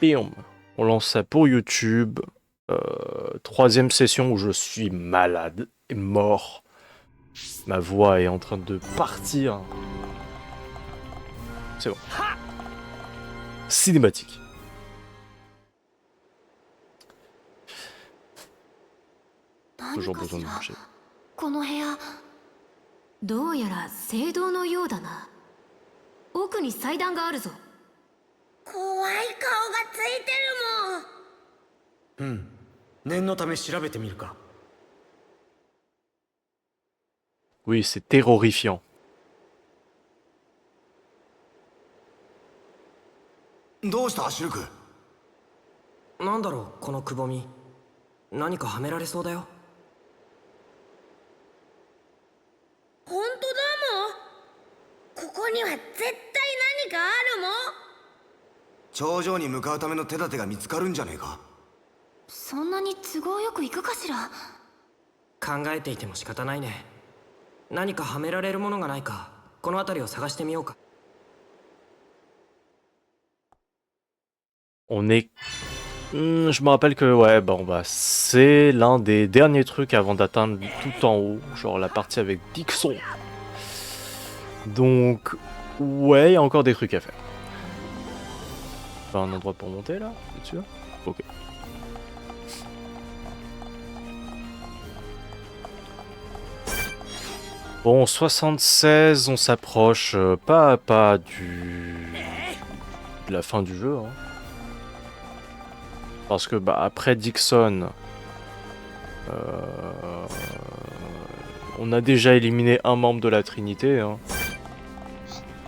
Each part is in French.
Bim. On lance ça pour YouTube. Troisième session où je suis malade et mort. Ma voix est en train de partir. C'est bon. Cinématique. Toujours besoin de manger. この部屋どうやら聖堂のようだな。奥に祭壇があるぞ。怖い顔がついてるもん。念のため調べてみるか。 Oui, c'est terrorifiant. どうしたシルク。なんだろうこのくぼみ。何かはめられそうだよ。本当だもん。ここには絶対何かあるもん。頂上に向かうための手立てが見つかるんじゃねえか。そんなに都合よくいくかしら。考えていても仕方ないね。何かはめられるものがないか、この辺りを探してみようか。On est... je me rappelle que ouais, bon bah c'est l'un des derniers trucs avant d'atteindre tout en haut, genre la partie avec Dixon. Donc ouais, il y a encore des trucs à faire. Pas un endroit pour monter là, c'est sûr? Ok. Bon, 76, on s'approche pas à pas de la fin du jeu. Hein. Parce que bah, après Dixon, on a déjà éliminé un membre de la Trinité. Hein.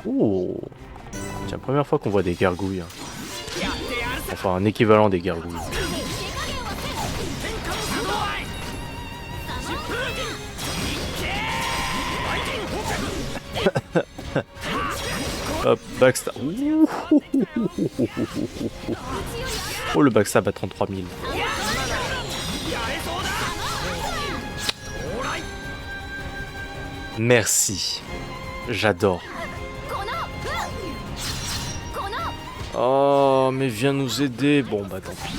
Oh, c'est la première fois qu'on voit des gargouilles. Hein. Enfin, un équivalent des gargouilles. Hop, backstab. Oh, le backstab à 33 000. Merci. J'adore. Oh, mais viens nous aider. Bon, bah tant pis.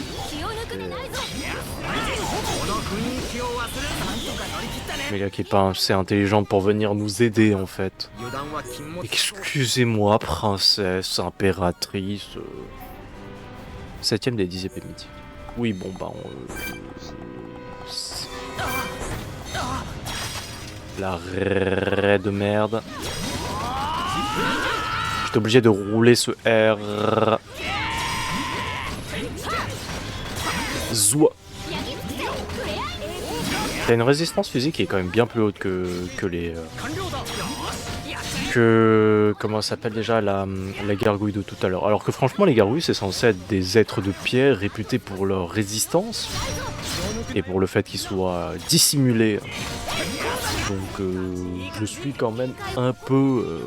Mais là qui est pas assez intelligent pour venir nous aider en fait. Excusez-moi, princesse, impératrice. 7ème des 10 épées mythiques. Oui, bon bah la raie de merde. J'étais obligé de rouler ce R. Zoua. T'as une résistance physique qui est quand même bien plus haute que les... comment ça s'appelle déjà la gargouille de tout à l'heure. Alors que franchement les gargouilles c'est censé être des êtres de pierre réputés pour leur résistance. Et pour le fait qu'ils soient dissimulés. Donc je suis quand même un peu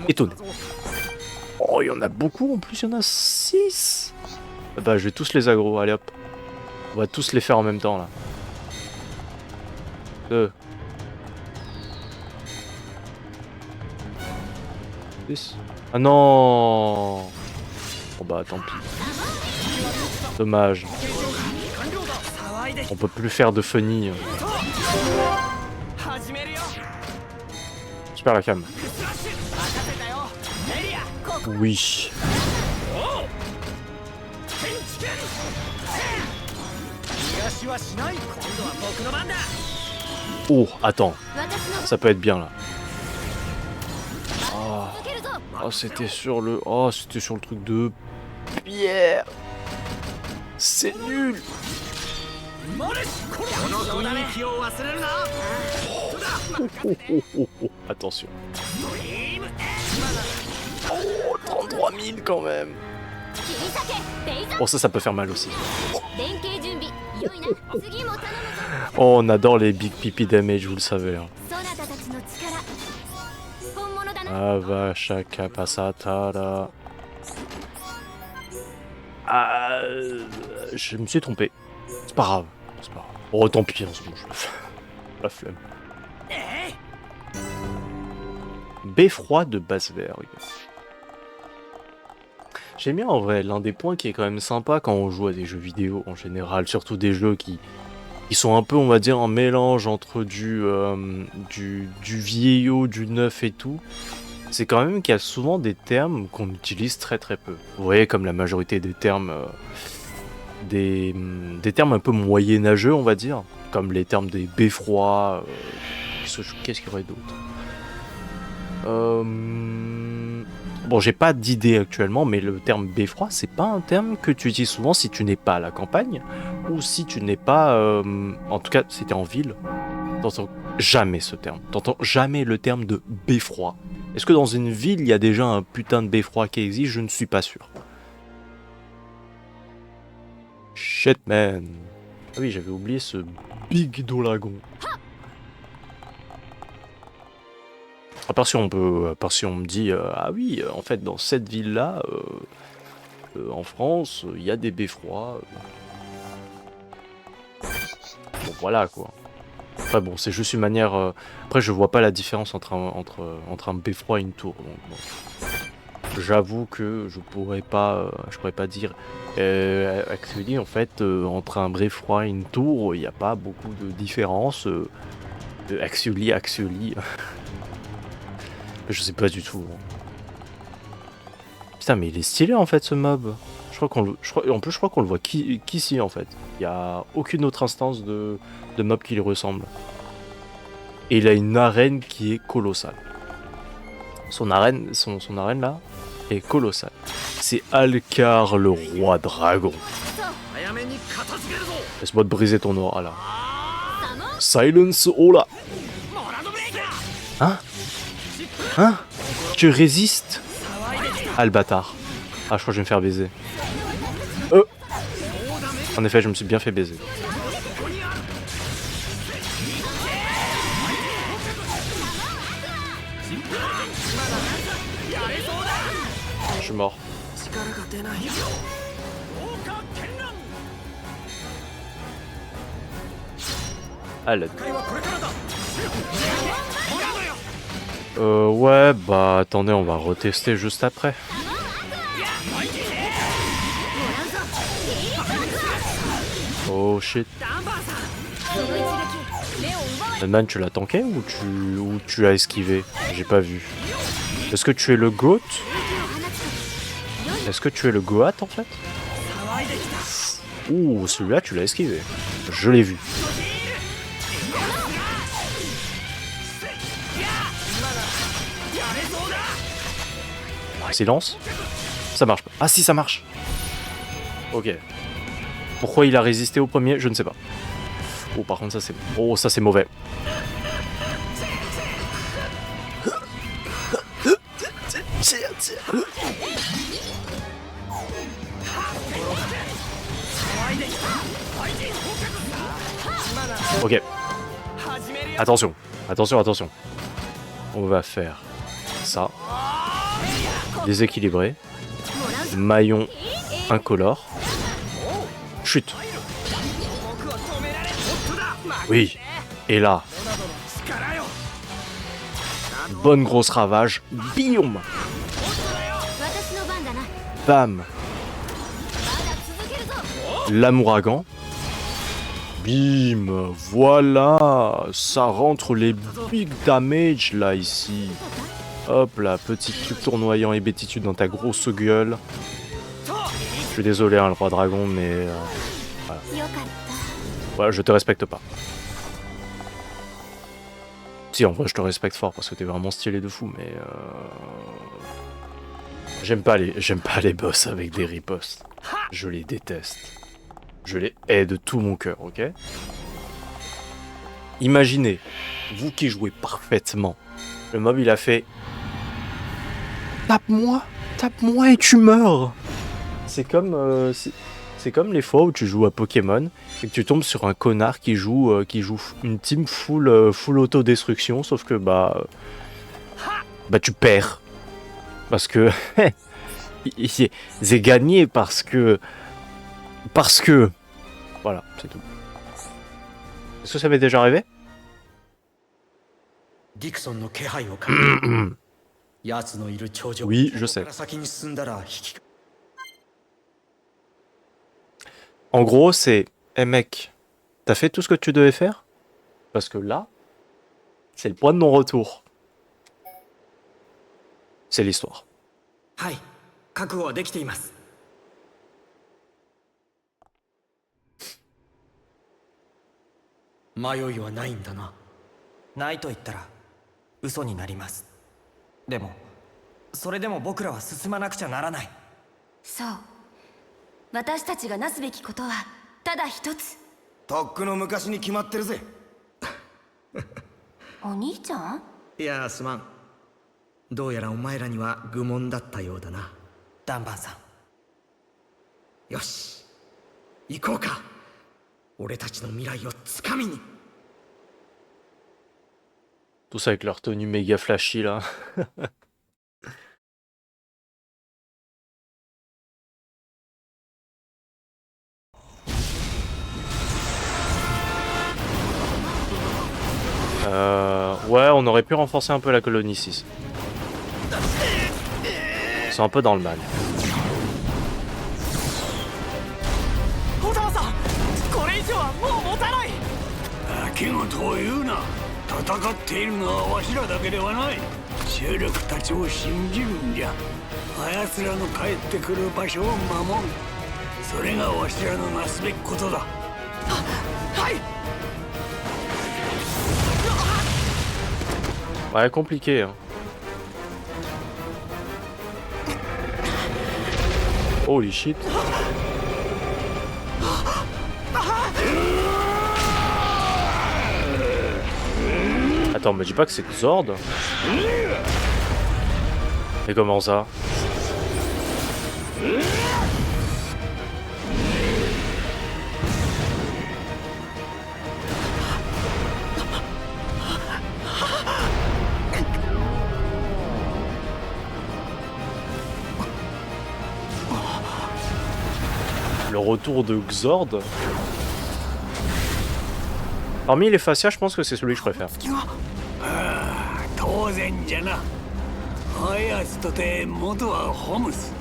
étonné. Oh il y en a beaucoup en plus, il y en a 6. Bah je vais tous les aggro, allez hop. On va tous les faire en même temps là. 2. 6. Ah non. Bon bah tant pis. Dommage. On peut plus faire de funny. Super la cam. Oui. Oh, attends. Ça peut être bien là. Oh, c'était sur le... Oh, c'était sur le truc de... pierre. C'est nul. Attention. Oh, 33 000 quand même. Bon, ça peut faire mal aussi. Oh, on adore les big pipi damage, vous le savez. Hein. Avashaka Pasatara. Ah, je me suis trompé. C'est pas grave. C'est pas grave. Oh, tant pis, hein, c'est bon, la flemme. Beffroi de Basberg. J'aime bien en vrai, l'un des points qui est quand même sympa quand on joue à des jeux vidéo en général, surtout des jeux qui sont un peu, on va dire, un mélange entre du vieillot, du neuf et tout, c'est quand même qu'il y a souvent des termes qu'on utilise très très peu. Vous voyez, comme la majorité des termes, des termes un peu moyenâgeux, on va dire, comme les termes des beffrois, qu'est-ce qu'il y aurait d'autre Bon, j'ai pas d'idée actuellement, mais le terme beffroi, c'est pas un terme que tu utilises souvent si tu n'es pas à la campagne, ou si tu n'es pas... en tout cas, si t'es en ville, t'entends jamais ce terme. T'entends jamais le terme de beffroi. Est-ce que dans une ville, il y a déjà un putain de beffroi qui existe? Je ne suis pas sûr. Shit, man. Ah oui, j'avais oublié ce Big Dolagon. À part si on me dit, ah oui, en fait, dans cette ville-là, en France, il y a des beffrois. Bon, voilà, quoi. Après, bon, c'est juste une manière... Après, je vois pas la différence entre un beffroi et une tour. Donc, bon. J'avoue que je pourrais pas dire... actually, en fait, entre un beffroi et une tour, il n'y a pas beaucoup de différence. Actually... Je sais pas du tout. Putain, mais il est stylé en fait ce mob. En plus, je crois qu'on le voit qu'ici en fait. Il y a aucune autre instance de mob qui lui ressemble. Et il a une arène qui est colossale. Son arène là est colossale. C'est Alcar le roi dragon. Laisse-moi te briser ton aura là. Silence Ola. Hein? Hein? Tu résistes? Ah le bâtard. Ah je crois que je vais me faire baiser. En effet je me suis bien fait baiser. Je suis mort. Ah la... ouais, bah attendez, on va retester juste après. Oh shit. Man, tu l'as tanké ou tu as esquivé? J'ai pas vu. Est-ce que tu es le GOAT? Est-ce que tu es le GOAT en fait? Ouh, celui-là tu l'as esquivé. Je l'ai vu. Silence. Ça marche pas. Ah si, ça marche. Ok. Pourquoi il a résisté au premier, je ne sais pas. Oh, par contre, ça c'est... Oh, ça c'est mauvais. Ok. Attention. Attention. On va faire ça. Déséquilibré. Maillon incolore. Chute. Oui. Et là. Bonne grosse ravage. Bim. Bam. L'amouragan. Bim. Voilà. Ça rentre les big damage là ici. Hop là, petit truc tournoyant et bêtitude dans ta grosse gueule. Je suis désolé, hein, le roi dragon, mais... voilà. Voilà, je te respecte pas. Si, en vrai, je te respecte fort, parce que t'es vraiment stylé de fou, mais... J'aime pas les boss avec des ripostes. Je les déteste. Je les hais de tout mon cœur, ok? Imaginez, vous qui jouez parfaitement, le mob il a fait... Tape-moi et tu meurs. C'est comme les fois où tu joues à Pokémon et que tu tombes sur un connard qui joue une team full autodestruction, sauf que bah tu perds parce que c'est gagné parce que voilà, c'est tout. Est-ce que ça m'est déjà arrivé? Oui, je sais. En gros, c'est hey mec, t'as fait tout ce que tu devais faire? Parce que là, c'est le point de non-retour. C'est l'histoire. はい覚悟はできています。迷いはないんだな。ないと言ったら嘘になります。でもそれでも僕らは進まなくちゃならない。そう。私たちがなすべきことはただ一つ。とっくの昔に決まってるぜ。お兄ちゃん？いやすまん。どうやらお前らには愚問だったようだな。ダンバンさん。よし行こうか。俺たちの未来をつかみに。 Tous avec leur tenue méga flashy là. Ouais, on aurait pu renforcer un peu la colonie 6. Ils sont un peu dans le mal. 小沢さん、これ以上はもう持たない。泣き言を言うな。戦っているのはわしらだけではない。勢力たちを信じるんじゃ。あやつらの帰ってくる場所を守る。それがわしらのなすべきことだ。はい。 Ouais, compliqué. Hein. Holy shit. Attends, mais dis pas que c'est Zord. Et comment ça? Le retour de Xord. Parmi les fascias, je pense que c'est celui que je préfère. 当然じゃな。あやつとて元はホムス。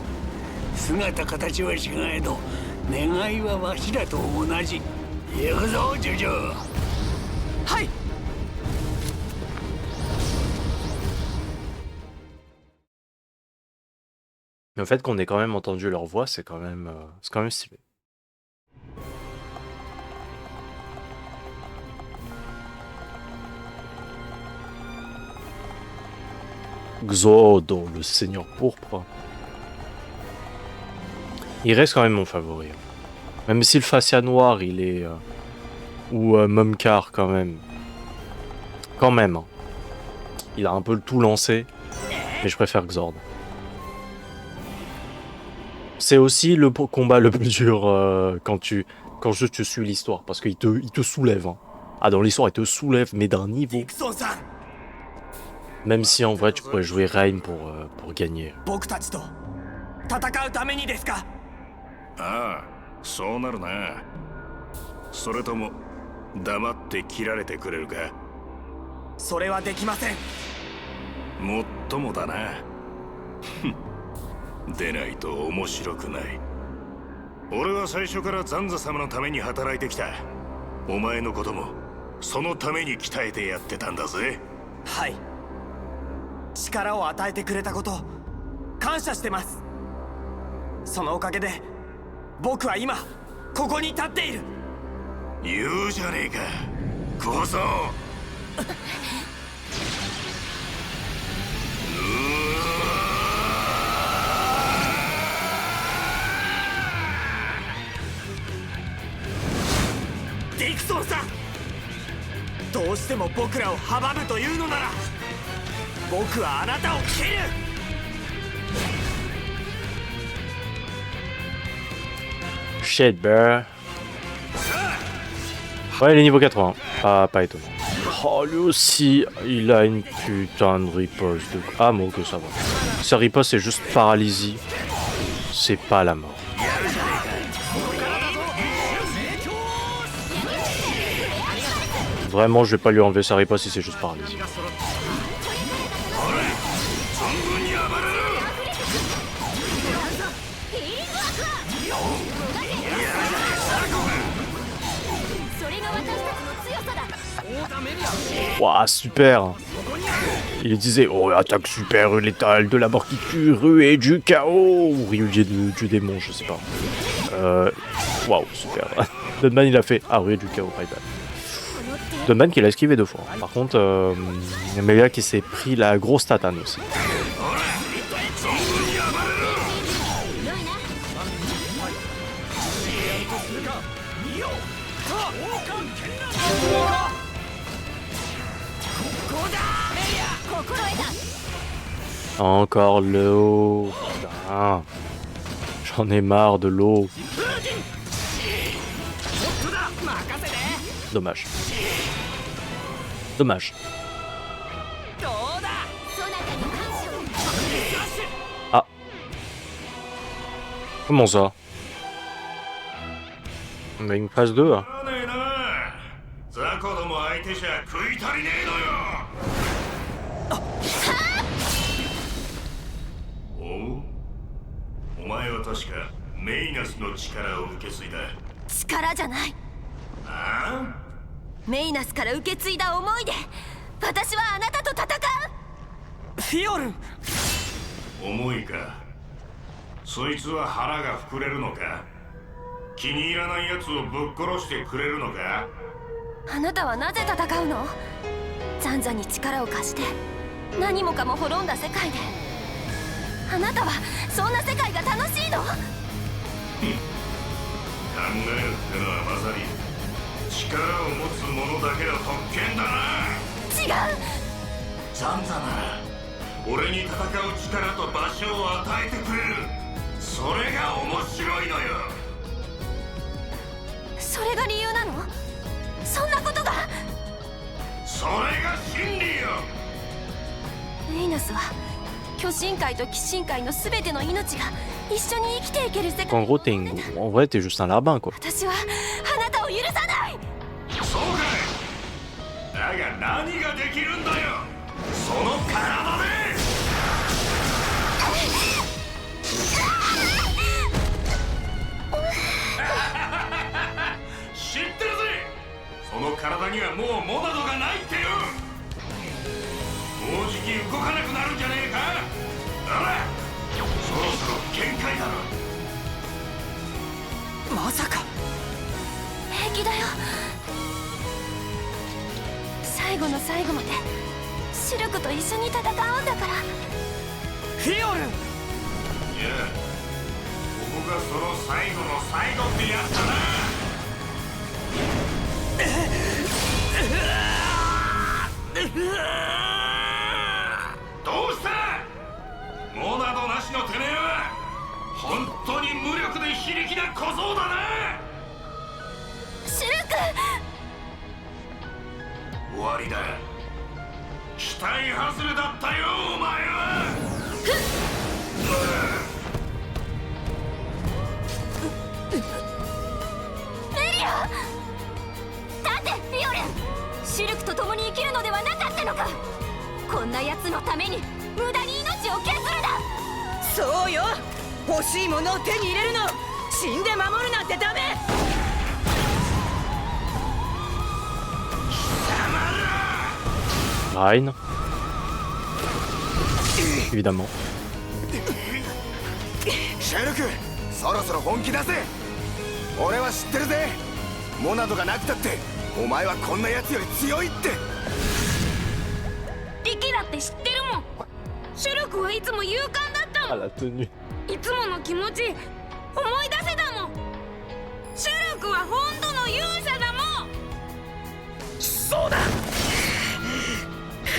姿形は違えど願いはわしらと同じ。行くぞジョジョ。はい。 Le fait qu'on ait quand même entendu leur voix, c'est quand même stylé. Xodo, le seigneur pourpre. Il reste quand même mon favori. Même si le fascia noir, il est... ou Mumkar, quand même. Quand même. Hein. Il a un peu le tout lancé. Mais je préfère Xord. C'est aussi le combat le plus dur quand juste tu suis l'histoire. Parce qu'il te soulève. Hein. Ah, dans l'histoire, il te soulève, mais d'un niveau... Même si en vrai tu pourrais jouer Reim pour gagner. 僕たちと戦うためにですか？ああ、そうなるな。それとも黙って切られてくれるか。それはできません。もっともだな。出ないと面白くない。俺は最初からザンザ様のために働いてきた。お前のこともそのために鍛えてやってたんだぜ。はい。 力を与えてくれたこと感謝してます。そのおかげで僕は今ここに立っている。言うじゃねえか小僧。ディクソンさん、どうしても僕らを阻むというのなら 僕はあなたを切る。 Shit, bear. Ouais, il est niveau 80. Ah, pas étonnant. Oh, lui aussi, il a une putain de riposte. Ah, bon, que ça va. Sa riposte, c'est juste paralysie. C'est pas la mort. Vraiment, je vais pas lui enlever sa riposte si c'est juste paralysie. Waouh, super. Il disait oh attaque super létale de la mort qui tue et du chaos ou Ryuji du démon, je sais pas. Waouh, super. Dunman il a fait ah ruée du chaos, bye bye. Dunman qui l'a esquivé 2 fois. Par contre, Melia qui s'est pris la grosse tatane aussi. Encore l'eau. Putain. J'en ai marre de l'eau. Dommage. Dommage. Ah. Comment ça? On a une phase 2 hein.力じゃない。メイナスから受け継いだ思いで私はあなたと戦う。フィオルン。思いか。そいつは腹が膨れるのか。気に入らないやつをぶっ殺してくれるのか。あなたはなぜ戦うの？ザンザに力を貸して何もかも滅んだ世界であなたはそんな世界が楽しいの？考えるってのはまさに力を持つ者だけの特権だな。違う。ザンザなら俺に戦う力と場所を与えてくれる。それが面白いのよ。それが理由なの？そんなことが。それが真理よ。メイナスは巨神界と鬼神界のすべての命が一緒に生きていける世界。En gros, en vrai, t'es juste un larbin, quoi. 私はあなたを許さない。そうかい。だが何ができるんだよ。その体で。知ってるぜ。その体にはもうモナドがないってよ。もうじき動かなくなるんじゃねえか。あら、そろそろ限界だろ。まさか平気だよ。最後の最後までシルクと一緒に戦うんだから。フィオルン。いや、ここがその最後の最後ってやつだな。どうした？モナドなしのてめえは本当に無力で非力な小僧だな。シルク。終わりだ。期待外れだったよお前は。メリア。立てフィオレン。シルクと共に生きるのではなかったのか。こんな奴のために無駄に命を削るな。そうよ。欲しいものを手に入れるの。死んで守るなんてダメ。 Rein. Évidemment. シェルク、そろそろ本気出せ。俺は知ってるぜ。モナドがなくたってお前はこんな奴より強いって。リキだって知ってるもん。シュルクはいつも勇敢だったもん。いつもの気持ち思い出せたもん。シュルクは本当の勇者だもん。そうだ。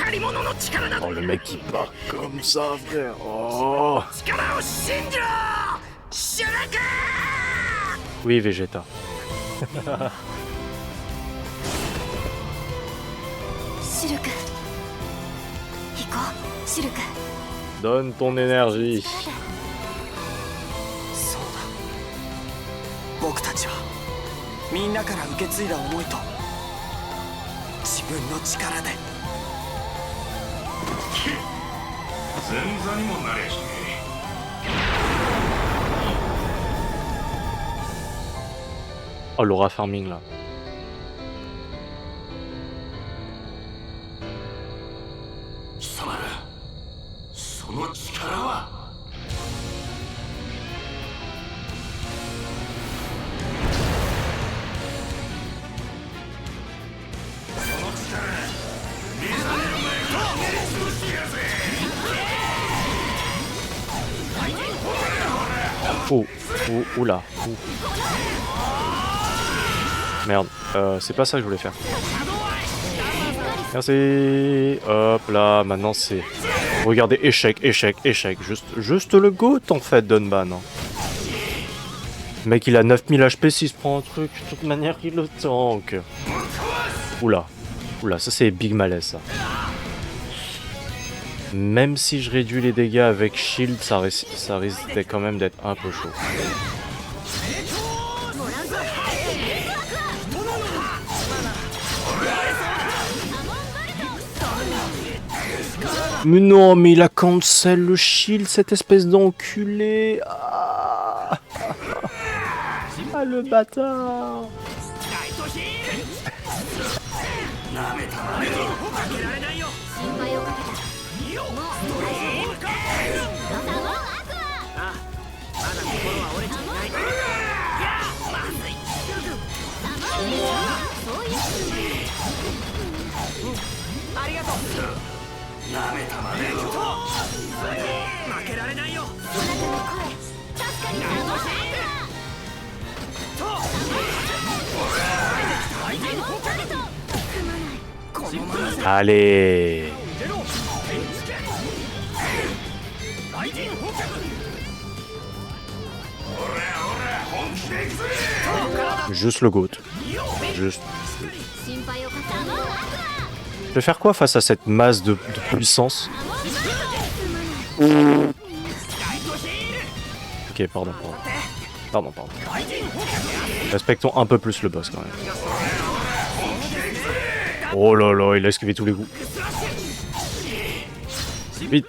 借り物の力など。 Oh le mec qui part comme ça frère. Oh. 力を信じろ。シュルク。 Oui Vegeta. シルク。行こうシルク。 Donne ton énergie. そうだ。僕たちはみんなから受け継いだ思いと自分の力で。 前座にもなれしね。Oh l'aura farming là. Oh, oh, oula. Oh. Merde, c'est pas ça que je voulais faire. Merci. Hop là, maintenant c'est... Regardez, échec, échec, échec. Juste le GOAT en fait, Dunban. Hein. Le mec il a 9000 HP, s'il se prend un truc, de toute manière il le tank. Oula. Oula, ça c'est big malaise ça. Même si je réduis les dégâts avec shield, ça risque quand même d'être un peu chaud. Mais non, mais il a cancel le shield, cette espèce d'enculé. Ah, ah le bâtard. Allez. Juste le GOAT. Juste. Je vais faire quoi face à cette masse de puissance? Ok, pardon. Respectons un peu plus le boss quand même. Oh là là, il a esquivé tous les coups. Vite.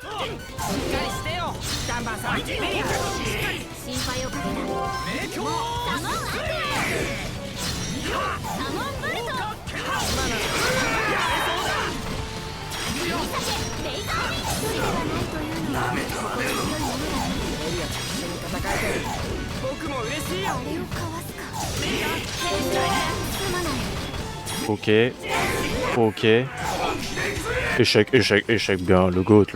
Ok. Ok. Échec, échec, échec. Bien, le GOAT.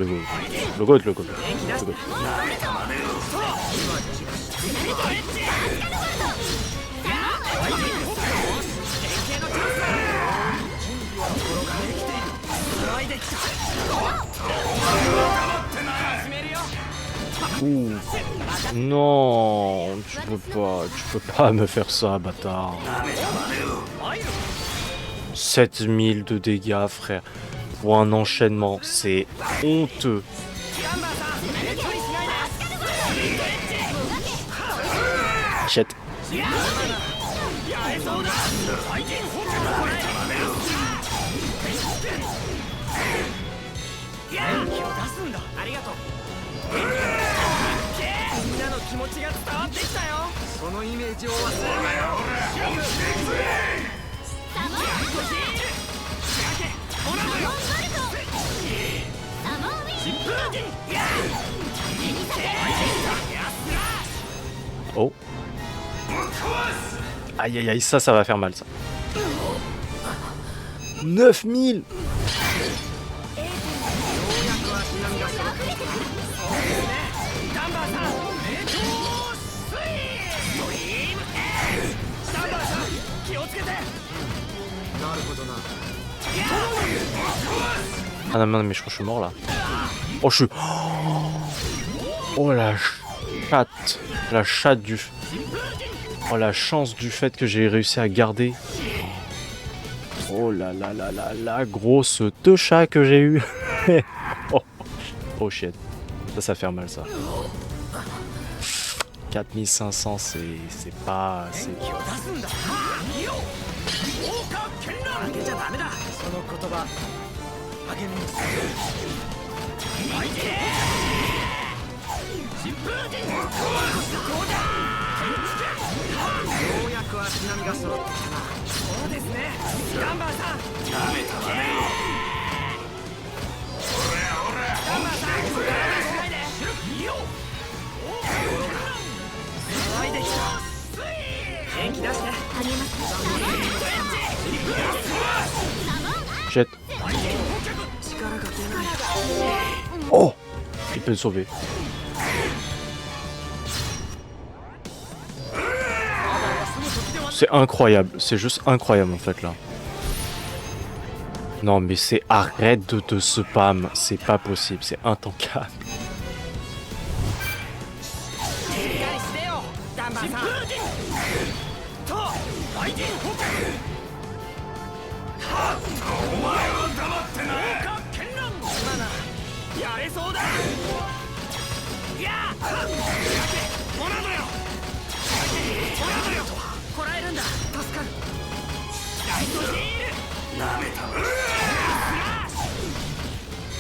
Ouh. Non, tu peux pas me faire ça, bâtard. 7000 de dégâts, frère. Pour un enchaînement, c'est honteux. Shit. Oh. Aïe aïe aïe, ça va faire mal ça. 9000. Ah non, mais je crois que je suis mort là. Oh, je suis... Oh la chatte. La chatte du... Oh la chance du fait que j'ai réussi à garder. Oh là là là là la grosse techa que j'ai eu. Oh shit. Ça va faire mal ça. 4500 c'est pas assez. Jette. Oh, il peut le sauver. C'est incroyable, c'est juste incroyable en fait là. Non mais c'est arrête de te spam, c'est pas possible, c'est intankable.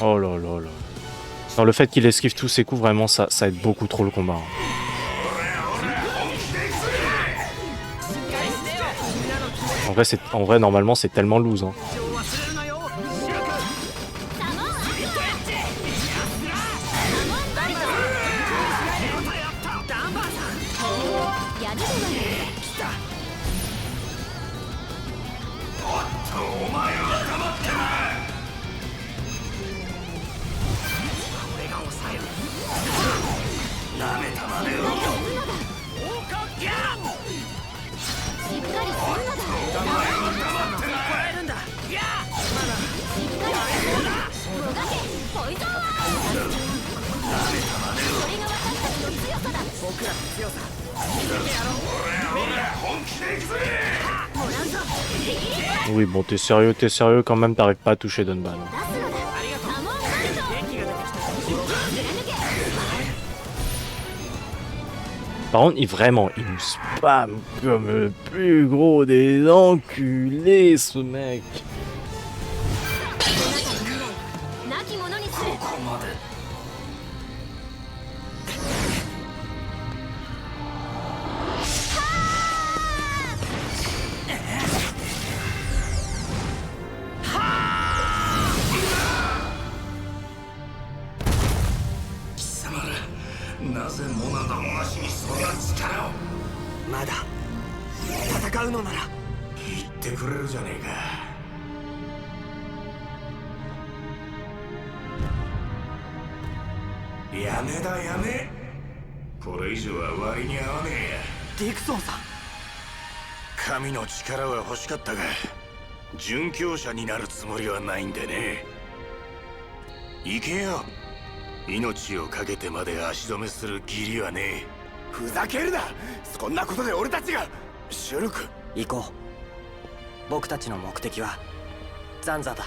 Oh là là là. Non, le fait qu'il esquive tous ses coups, vraiment, ça aide beaucoup trop le combat. Hein. En vrai, normalement, c'est tellement loose. Hein. Oui, bon, t'es sérieux quand même, t'arrives pas à toucher Dunban. Par contre, il nous spam comme le plus gros des enculés, ce mec.神の力は欲しかったが殉教者になるつもりはないんでね。行けよ。命を懸けてまで足止めする義理はねえ。ふざけるな。そんなことで俺たちが。シュルク、行こう。僕たちの目的はザンザだ。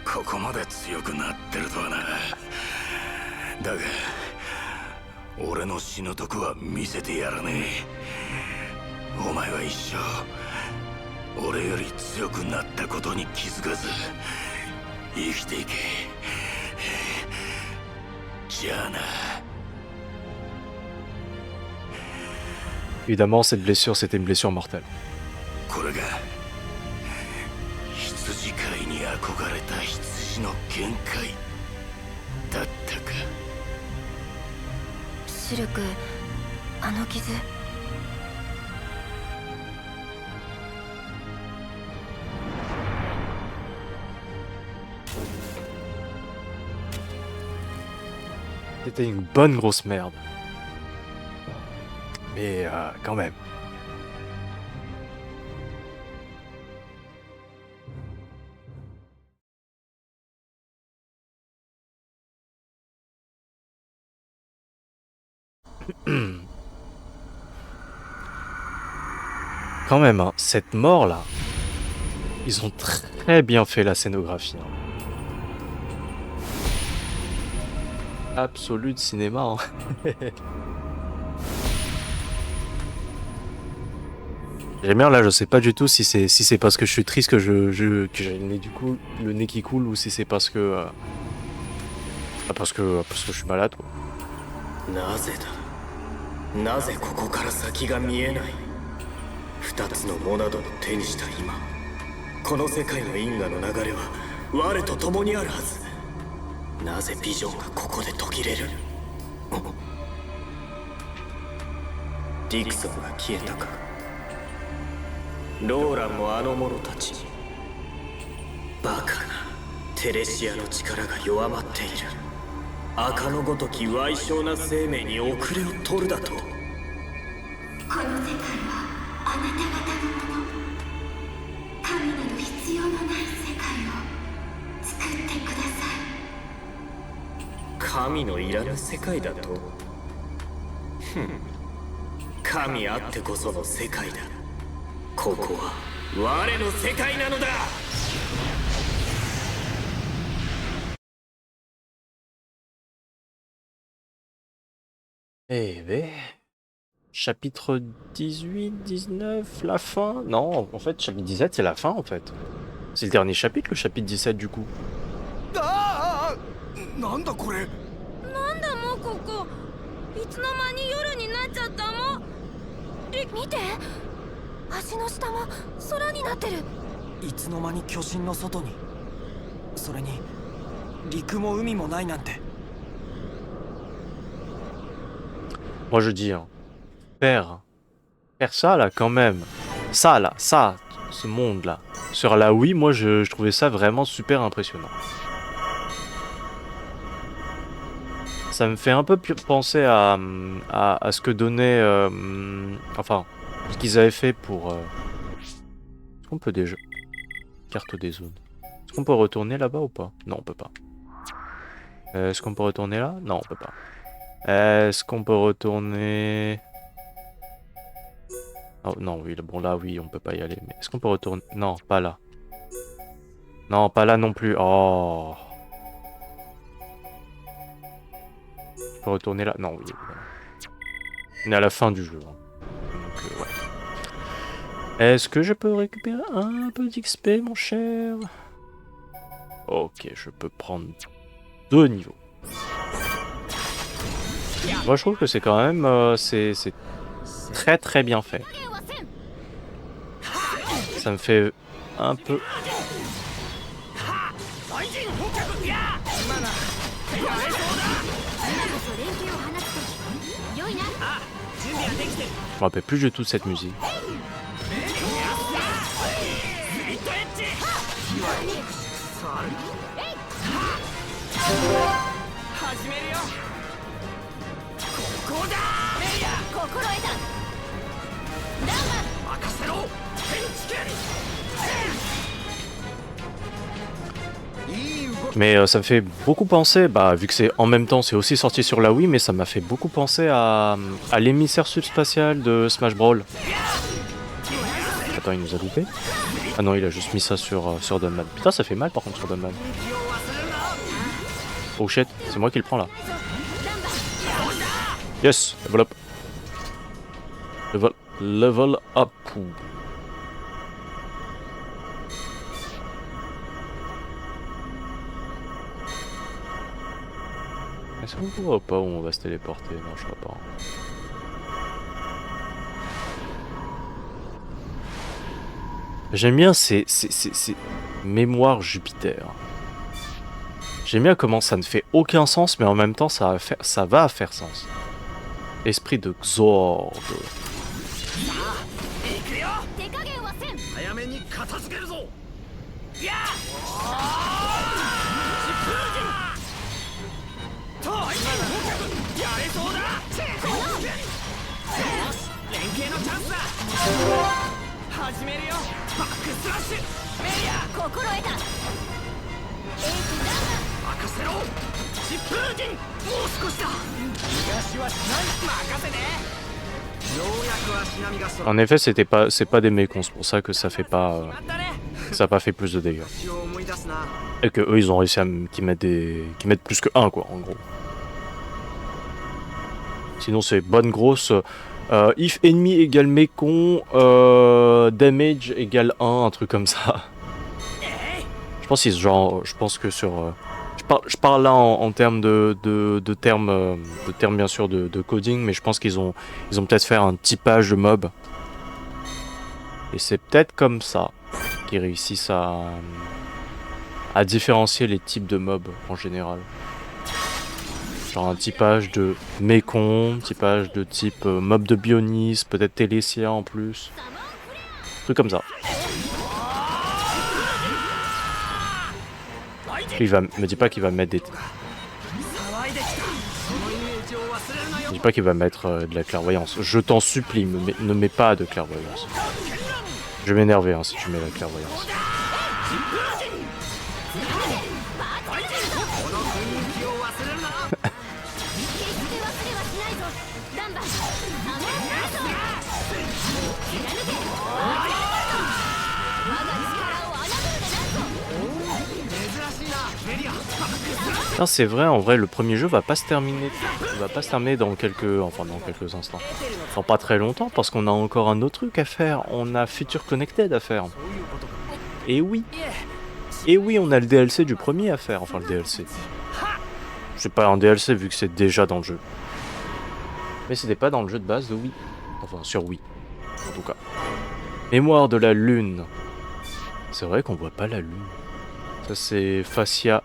ここまで強くなってるとはな。だが俺の死ぬとこは見せてやらねえ。お前は一生俺より強くなったことに気づかず生きていけ。じゃあな。 Évidemment, cette blessure, c'était une blessure mortelle. これが羊飼いに憧れた羊の限界だったか。シルク、あの傷。C'était une bonne grosse merde. Mais quand même. Quand même, hein, cette mort-là, ils ont très bien fait la scénographie. Hein. Absolu de cinéma. Hein. J'aime bien là, je sais pas du tout si c'est parce que je suis triste que j'ai le nez le nez qui coule ou si c'est parce que parce que je suis malade quoi. なぜだ。なぜここから先が見えない。二つのモナドを手にした今、この世界の因果の流れは我と共にあるはず。なぜビジョンがここで途切れる？ディクソンが消えたか。ローランもあの者たちに。バカなテレシアの力が弱まっている。赤のごとき矮小な生命に遅れを取るだと。この世界はあなた方のもの。神など必要のない世界を作ってください。神のいらぬ世界だと？ふん。神あってこその世界だ。ここは我の世界なのだ。Eh ben, chapitre 18, 19, la fin? Non, en fait, chapitre 17, c'est la fin, en fait. C'est le dernier chapitre, le chapitre 17, du coup. なんだこれ。なんだもうここ。いつの間に夜になっちゃったの？見て、足の下も空になってる。いつの間に巨神の外に。それに陸も海もないなんて。Moi, je dis, hein, faire ça, là, quand même. Ça, là, ça, ce monde-là. Sur la Wii, moi, je trouvais ça vraiment super impressionnant. Ça me fait un peu penser à ce que donnait... enfin, ce qu'ils avaient fait pour... Est-ce qu'on peut déjà... Carte des zones. Est-ce qu'on peut retourner là-bas ou pas? Non, on peut pas. Est-ce qu'on peut retourner là? Non, on peut pas. Est-ce qu'on peut retourner... Oh non, oui, bon là, oui, on peut pas y aller. Mais est-ce qu'on peut retourner... Non, pas là. Non, pas là non plus. Oh. Je peux retourner là? Non, oui. Voilà. On est à la fin du jeu. Hein. Donc, ouais. Est-ce que je peux récupérer un peu d'XP, mon cher? Ok, je peux prendre 2 niveaux. Moi je trouve que c'est quand même c'est très très bien fait. Ça me fait un peu... Je me rappelle plus du tout de cette musique. Mais ça me fait beaucoup penser, bah vu que c'est en même temps c'est aussi sorti sur la Wii, mais ça m'a fait beaucoup penser à l'émissaire subspatial de Smash Brawl. Attends, il nous a loupé? Ah non, il a juste mis ça sur Dunman. Putain, ça fait mal par contre sur Dunman. Oh shit, c'est moi qui le prends là. Yes, level up. Level up. Est-ce qu'on voit pas où on va se téléporter? Non, je crois pas. J'aime bien ces mémoires Jupiter. J'aime bien comment ça ne fait aucun sens, mais en même temps ça va faire sens. Esprit de Xord. En effet, c'est pas des mécons, c'est pour ça que ça fait pas ça a pas fait plus de dégâts. Et que eux ils ont réussi à qu'ils mettent plus que 1 quoi en gros. Sinon c'est bonne grosse if ennemi égale mécon damage égale 1, un truc comme ça. Je pense qu'ils genre je pense que sur je parle là en termes de termes bien sûr de coding, mais je pense qu'ils ont peut-être fait un typage de mob. Et c'est peut-être comme ça qu'ils réussissent à à différencier les types de mobs en général. Genre un typage de mécon, typage de type mob de Bionis, peut-être Télésia en plus. Truc comme ça. Il va, me dis pas qu'il va mettre des... Me dis pas qu'il va mettre de la clairvoyance. Je t'en supplie, ne mets pas de clairvoyance. Je vais m'énerver hein, si tu mets la clairvoyance. Non, c'est vrai, en vrai, le premier jeu va pas se terminer. Il va pas se terminer dans quelques instants. Dans pas très longtemps, parce qu'on a encore un autre truc à faire. On a Future Connected à faire. Et oui. Et oui, on a le DLC du premier à faire. Enfin, le DLC. C'est pas un DLC vu que c'est déjà dans le jeu. Mais c'était pas dans le jeu de base de Wii. Enfin, sur Wii. En tout cas. Mémoire de la Lune. C'est vrai qu'on voit pas la Lune. Ça, c'est Fascia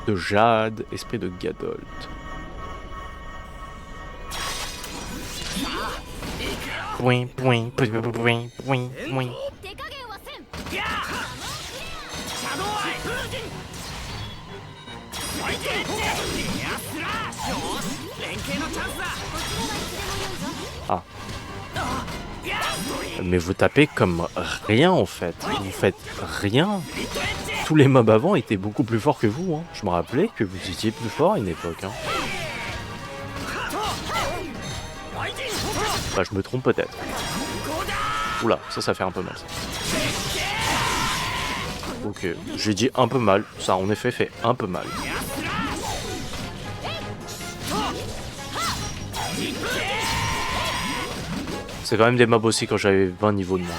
de Jade, esprit de Gadolt. Point, point, point, point, point, point. Ah. Mais vous tapez comme rien en fait. Vous faites rien. Tous les mobs avant étaient beaucoup plus forts que vous. Hein. Je me rappelais que vous étiez plus fort à une époque. Hein. Bah, je me trompe peut-être. Oula, ça fait un peu mal. Ça. Ok, j'ai dit un peu mal. Ça en effet fait un peu mal. C'est quand même des mobs aussi quand j'avais 20 niveaux de moins.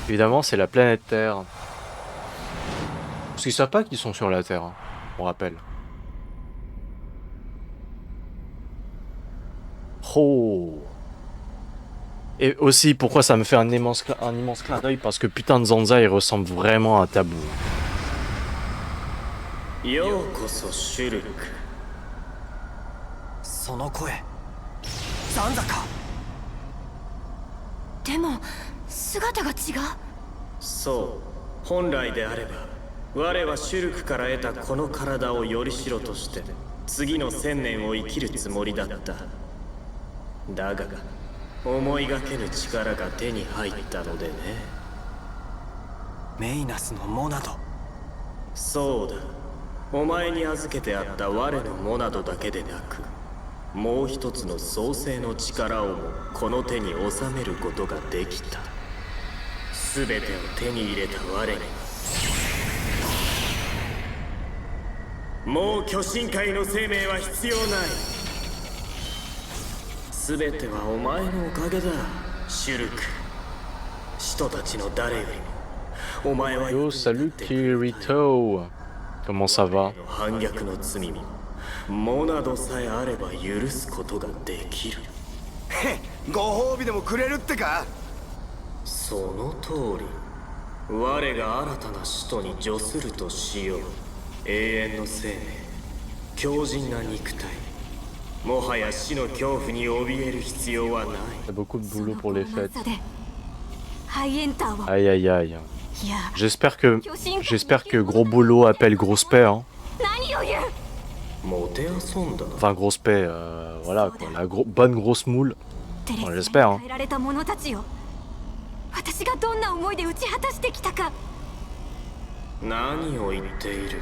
Évidemment, c'est la planète Terre. Parce qu'ils savent pas qu'ils sont sur la Terre, hein, on rappelle. Oh. Et aussi, pourquoi ça me fait un immense clin d'œil? Parce que putain de Zanza, il ressemble vraiment à un tabou. Yokoso Shulk. Sono koe. Zanza ka. Demo, sugata ga chigau. So, 本来であれば、我はシュルクから得たこの体をよりしろとして、次の1000年を生きるつもりだった。だが、思いがけぬ力が手に入ったのでね。メイナスのモナド。そうだ。お前に預けてあった我のモナドだけでなく、もう一つの創世の力をもこの手に収めることができた。すべてを手に入れた我に、もう巨神界の生命は必要ない。すべてはお前のおかげだ、シュルク。使徒たちの誰よりも、お前は。Yo, salut Kirito. Comment ça va? 反逆の罪もモナドさえあれば許すことができる。へっ、ご褒美でもくれるってか？その通り。我が新たな使徒に助するとしよう。永遠の生命、強靭な肉体。もはや死の恐怖に怯える必要はない。Il y a beaucoup de boulot pour les fêtes. Aïe aïe aïe. J'espère que gros boulot appelle grosse paix. Hein. Enfin grosse paix, voilà quoi, la bonne grosse moule. Bon, j'espère. Hein. 何を言っている？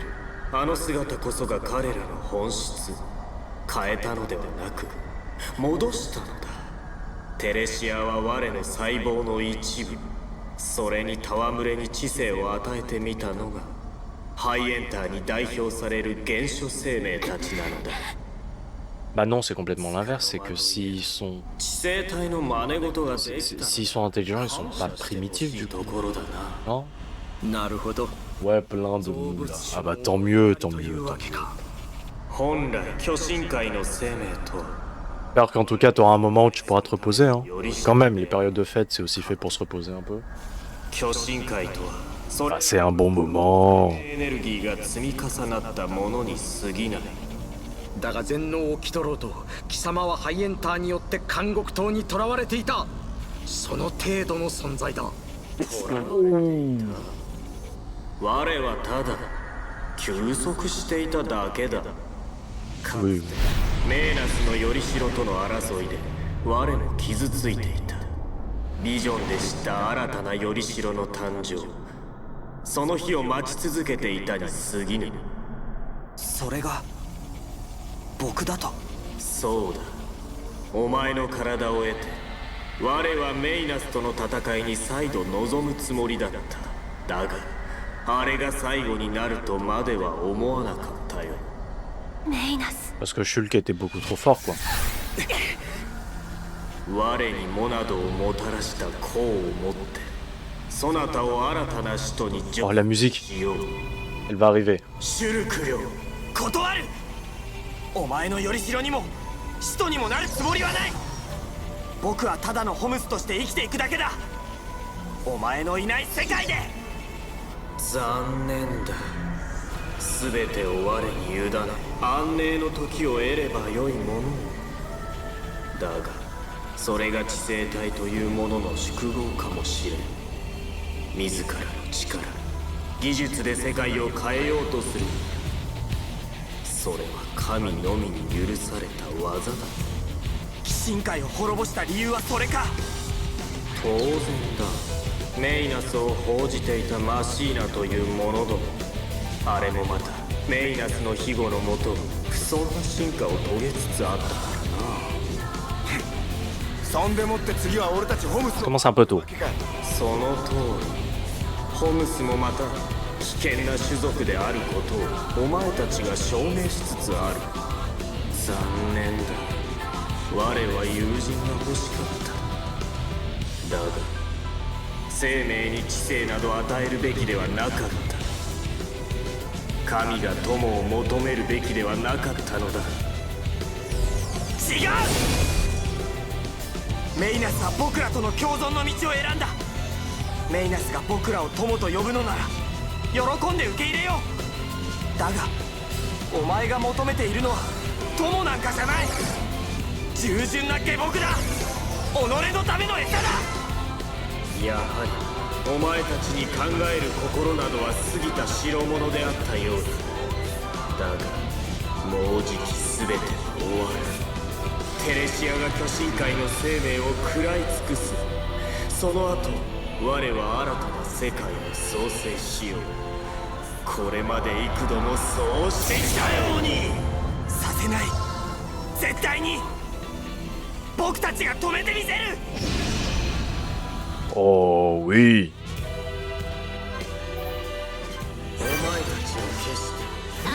あの姿こそが彼らの本質。変えたのではなく戻したのだ。テレシアは我の細胞の一部。それに戯れに知性を与えてみたのがハイエンターに代表される原初生命たちなのだ。Bah non, c'est complètement l'inverse, c'est que s'ils sont... S'ils sont intelligents, ils sont pas primitifs du coup. Non? Ouais, plein de... Ah bah tant mieux, tant mieux. J'espère qu'en tout cas t'auras un moment où tu pourras te reposer, hein. Quand même, les périodes de fête, c'est aussi fait pour se reposer un peu. Ah, c'est un bon moment. だが全能を気取ろうと貴様はハイエンターによって監獄島に囚われていた。その程度の存在だ。我はただ休息していただけだ。かつてメーナスのよりしろとの争いで我も傷ついていた。ビジョンで知った新たなよりしろの誕生、その日を待ち続けていたに過ぎぬ。それが僕だと。そうだ、お前の体を得て我はメイナスとの戦いに再度臨むつもりだった。だがあれが最後になるとまでは思わなかったよ。メイナス Parce que Shulk était beaucoup trop fort, quoi. 我にモナドをもたらした功をもってそなたを新たな使徒に Oh, la musique. Elle va arriver. シュルクよ、断る。お前のよりしろにも使徒にもなるつもりはない。僕はただのホムスとして生きていくだけだ。お前のいない世界で。残念だ。全てを我に委ね安寧の時を得ればよいもの。だがそれが知性体というものの宿業かもしれん。自らの力技術で世界を変えようとする。それは神のみに許された技だ。鬼神界を滅ぼした理由はそれか。当然だ。メイナスを報じていたマシーナという者ども、あれもまたメイナスの庇護のもと不遜な進化を遂げつつあったからな。そんでもって次は俺たちホムス Commence un peu tôt. その通り、ホムスもまた危険な種族であることをお前たちが証明しつつある。残念だ。我は友人が欲しかった。だが生命に知性など与えるべきではなかった。神が友を求めるべきではなかったのだ。違う。メイナスは僕らとの共存の道を選んだ。メイナスが僕らを友と呼ぶのなら喜んで受け入れよう。だがお前が求めているのは友なんかじゃない。従順な下僕だ。己のための餌だ。やはりお前たちに考える心などは過ぎた代物であったようだ。だがもうじき全てが終わる。テレシアが巨神界の生命を食らい尽くす。その後我は新たな世界を創生しよう。これまで幾度もそうしてきたように。させない。絶対に。僕たちが止めてみせる。Oh oui. お前たちを消してこ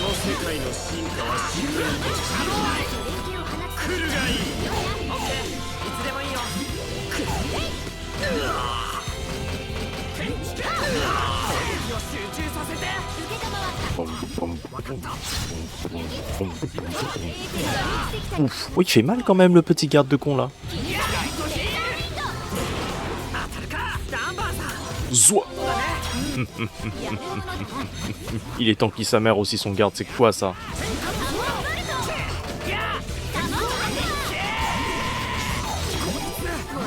の世界の進化は終焉としよう。来るがいい。オッケー、いつでもいいよ。気を集中させて。 Ouf. Oh, il fait mal quand même le petit garde de con là. Zouah. Il est temps qu'il sa mère aussi son garde, c'est quoi ça?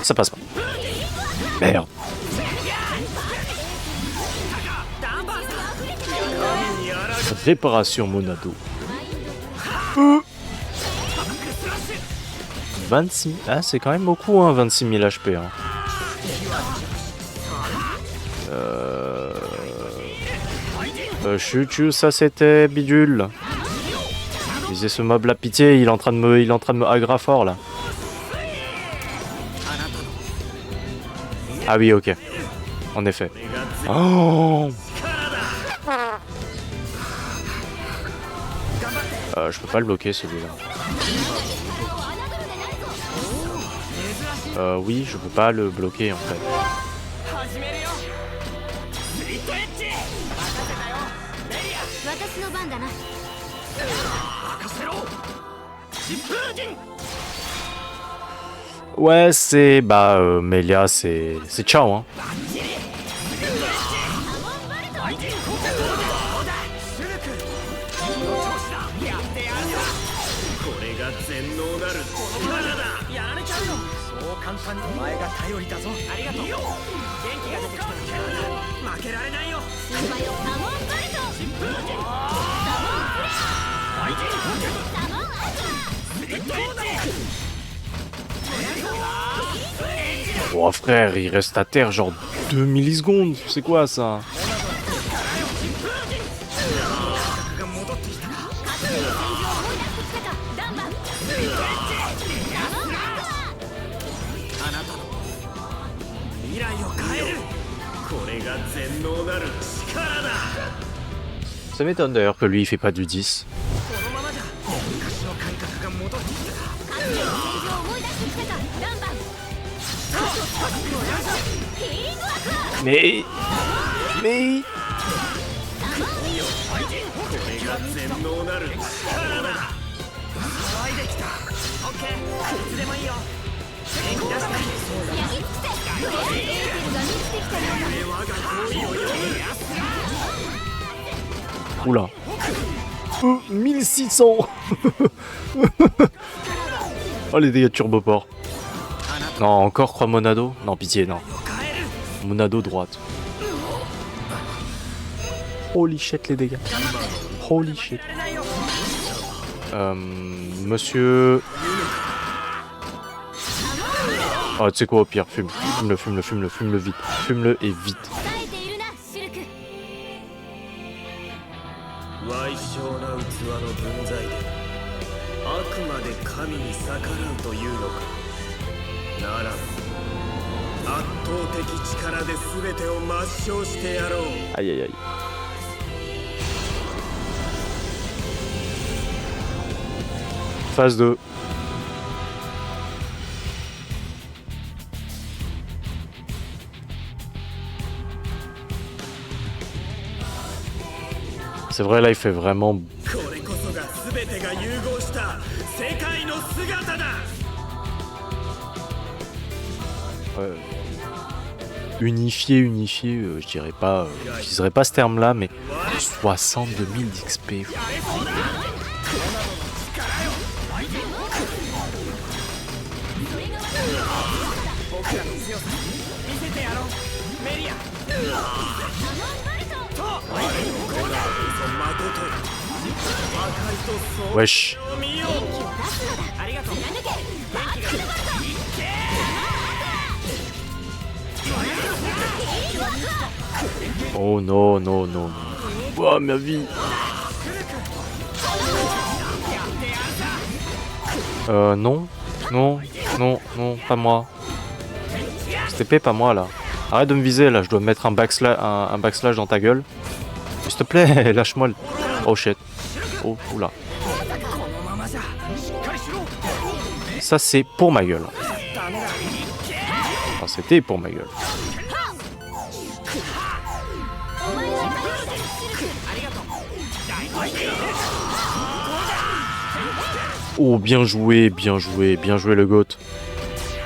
Ça passe pas. Merde. Réparation Monado. 26 000... Ah, c'est quand même beaucoup, hein, 26 000 HP. Hein. Chuchu, ça c'était bidule. Visez ce mob là, pitié, il est en train de me agra fort là. Ah oui, ok. En effet. Oh, je peux pas le bloquer celui-là. Oui, je peux pas le bloquer en fait. Ouais, c'est... Bah, Melia, c'est ciao, hein. Oh frère, il reste à terre genre 2 millisecondes, c'est quoi ça? Ça m'étonne d'ailleurs que lui il fait pas du 10. Mais... Oula. 1600. Oh les dégâts de turboport. Non, encore croix Monado. Non, pitié, non. Monado droite. Holy shit les dégâts. Holy shit. Monsieur... Oh, tu sais quoi, au pire, fume-le vite. Fume-le et vite. Aïe aïe aïe. Phase 2. C'est vrai, là il fait vraiment... Unifié, je dirais pas, j'utiliserais pas ce terme-là, mais 62 000 d'XP. Wesh. Oh non, non, non. Oh ma vie. Non. Non, non, non, pas moi. Cette épée, pas moi là. Arrête de me viser là, je dois mettre un backslash dans ta gueule. S'il te plaît, lâche-moi le... Oh shit. Oh, oula. Ça c'est pour ma gueule. Enfin, c'était pour ma gueule. Oh, bien joué, bien joué, bien joué le GOAT.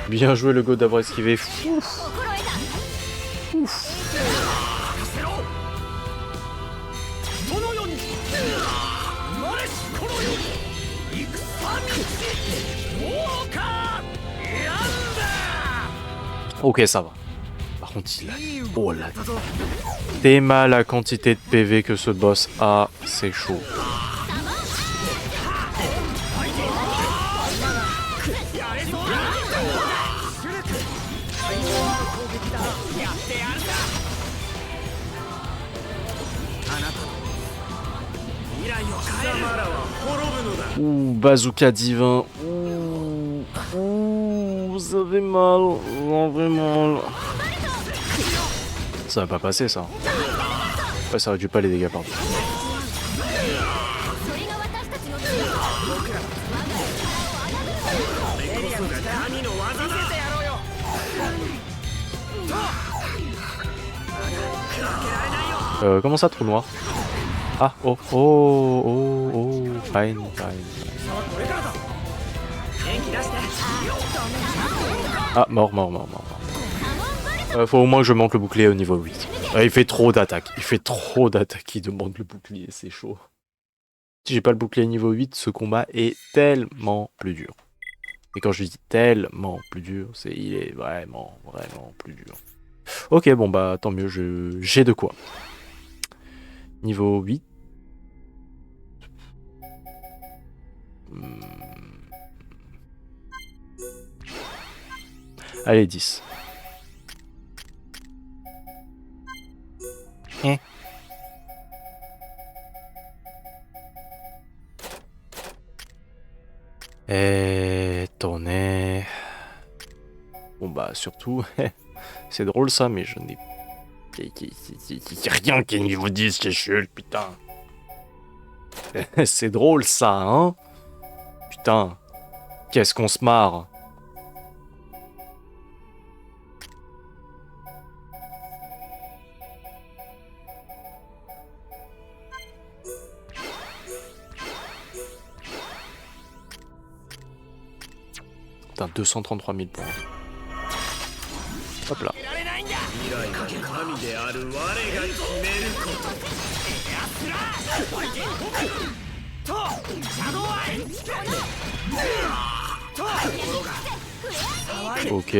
Bien joué le GOAT d'avoir esquivé. Ouf. Ouf. Ok, ça va. Par contre, il a... Oh là. T'es mal la quantité de PV que ce boss a, c'est chaud. Ouh, bazooka divin. Ouh, ça fait mal. Ça fait mal. Ça va pas passer ça. Ouais, ça réduit pas les dégâts pardon. Comment ça, trou noir? Ah, oh, oh, oh, oh, fine, fine. Ah, mort. Faut au moins que je monte le bouclier au niveau 8. Il fait trop d'attaques. Il demande le bouclier, c'est chaud. Si j'ai pas le bouclier niveau 8, ce combat est tellement plus dur. Et quand je dis tellement plus dur, c'est il est vraiment plus dur. Ok, bon bah tant mieux, j'ai de quoi. Niveau 8. Allez, 10. Étonné. Bon bah surtout, c'est drôle ça, mais je n'ai... C'est rien qui est niveau 10, c'est chul, putain. C'est drôle ça, hein. Putain, qu'est-ce qu'on se marre. Putain, 233 000 points. Hop là. Ok,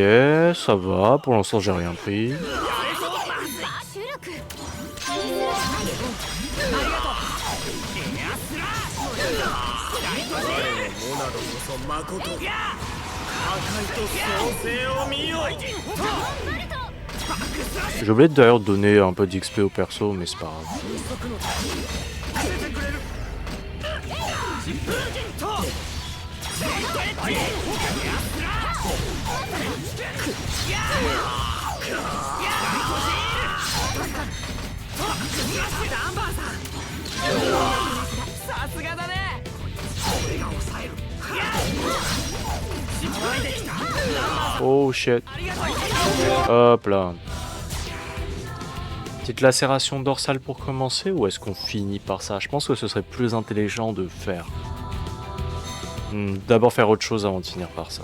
ça va. Pour l'instant, j'ai rien pris. J'ai oublié d'ailleurs de donner un peu d'XP au perso, mais c'est pas Oh shit. Hop là. Petite lacération dorsale pour commencer, ou est-ce qu'on finit par ça? Je pense que ce serait plus intelligent de faire. D'abord faire autre chose avant de finir par ça.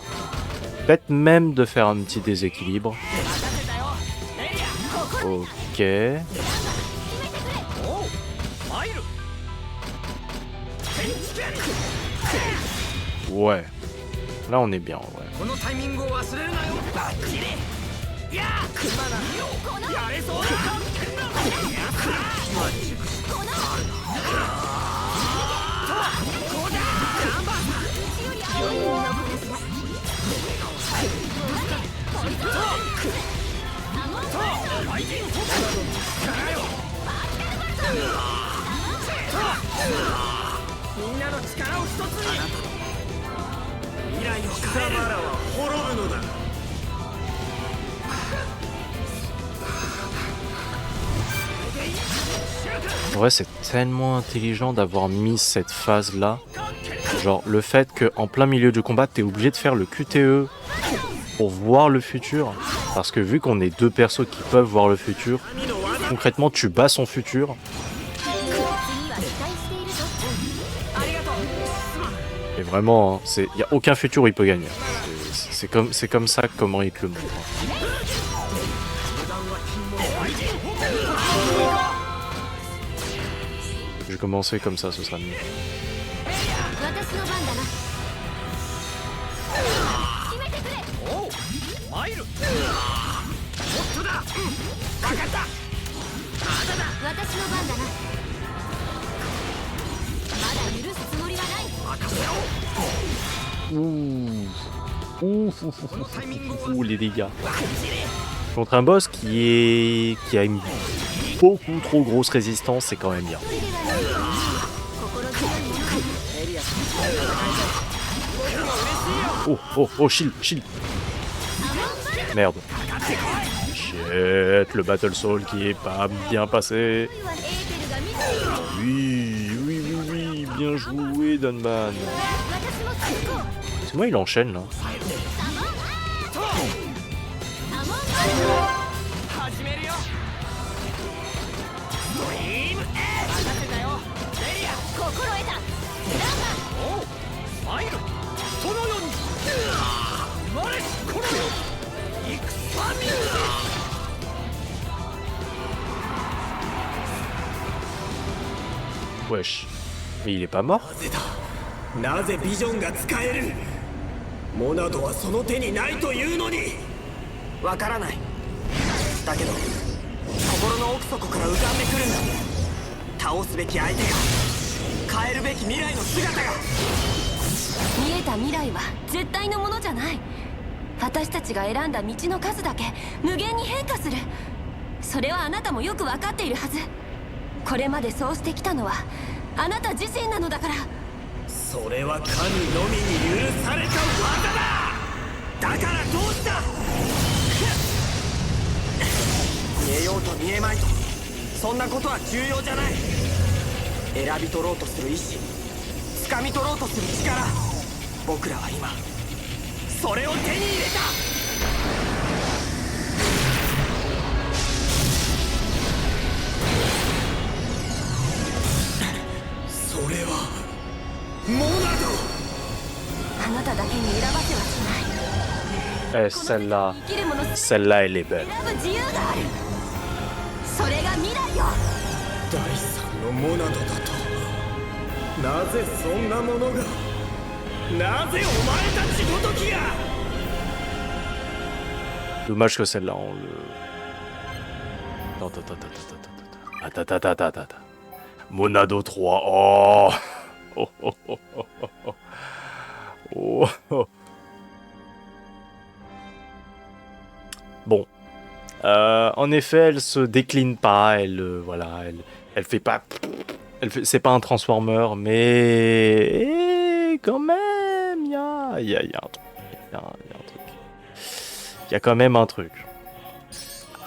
Peut-être même de faire un petit déséquilibre. Ok. Ouais. Là on est bien, ouais. Ouais, c'est tellement intelligent d'avoir mis cette phase là. Genre le fait qu'en plein milieu du combat t'es obligé de faire le QTE pour voir le futur. Parce que vu qu'on est deux persos qui peuvent voir le futur, concrètement tu bats son futur. Et vraiment, il n'y a aucun futur où il peut gagner. C'est comme ça comment il te le montre. Je vais commencer comme ça, ce sera mieux. Ouh, les dégâts. Contre un boss qui a une beaucoup trop grosse résistance, c'est quand même bien. Oh, oh, oh, shield, shield. Merde. Shit, le Battle Soul qui est pas bien passé. Oui, oui, oui, oui, bien joué, Dunban. C'est moi, il enchaîne là. Wesh. Mais il est pas mort? なぜビジョンが使える？モナドはその手にないというのに。わからない。だけど心の奥底から浮かんでくるんだ。倒すべき相手が、変えるべき未来の姿が。見えた未来は絶対のものじゃない。私たちが選んだ道の数だけ無限に変化する。それはあなたもよく分かっているはず。これまでそうしてきたのはあなた自身なのだから。それは神のみに許された技だ。だからどうした？見えようと見えまいと、そんなことは重要じゃない。選び取ろうとする意志、掴み取ろうとする力、僕らは今それを手に入れた。それはモナド。あなただけに選ばせはしない。Celle-là, celle-là, elle est belle. 選ぶ自由がある。それが未来よ。第三のモナドだと。なぜそんなものが、なぜお前たちごときが。 Dommage que celle-là, on le... Attends, attends, attends, attends, attends. Monado 3, oh. Oh, oh, oh, oh, oh, oh. Oh. Bon. En effet, elle se décline pas, elle, voilà, elle fait pas... c'est pas un Transformer, mais... quand même, il y a un truc. Il y a quand même un truc.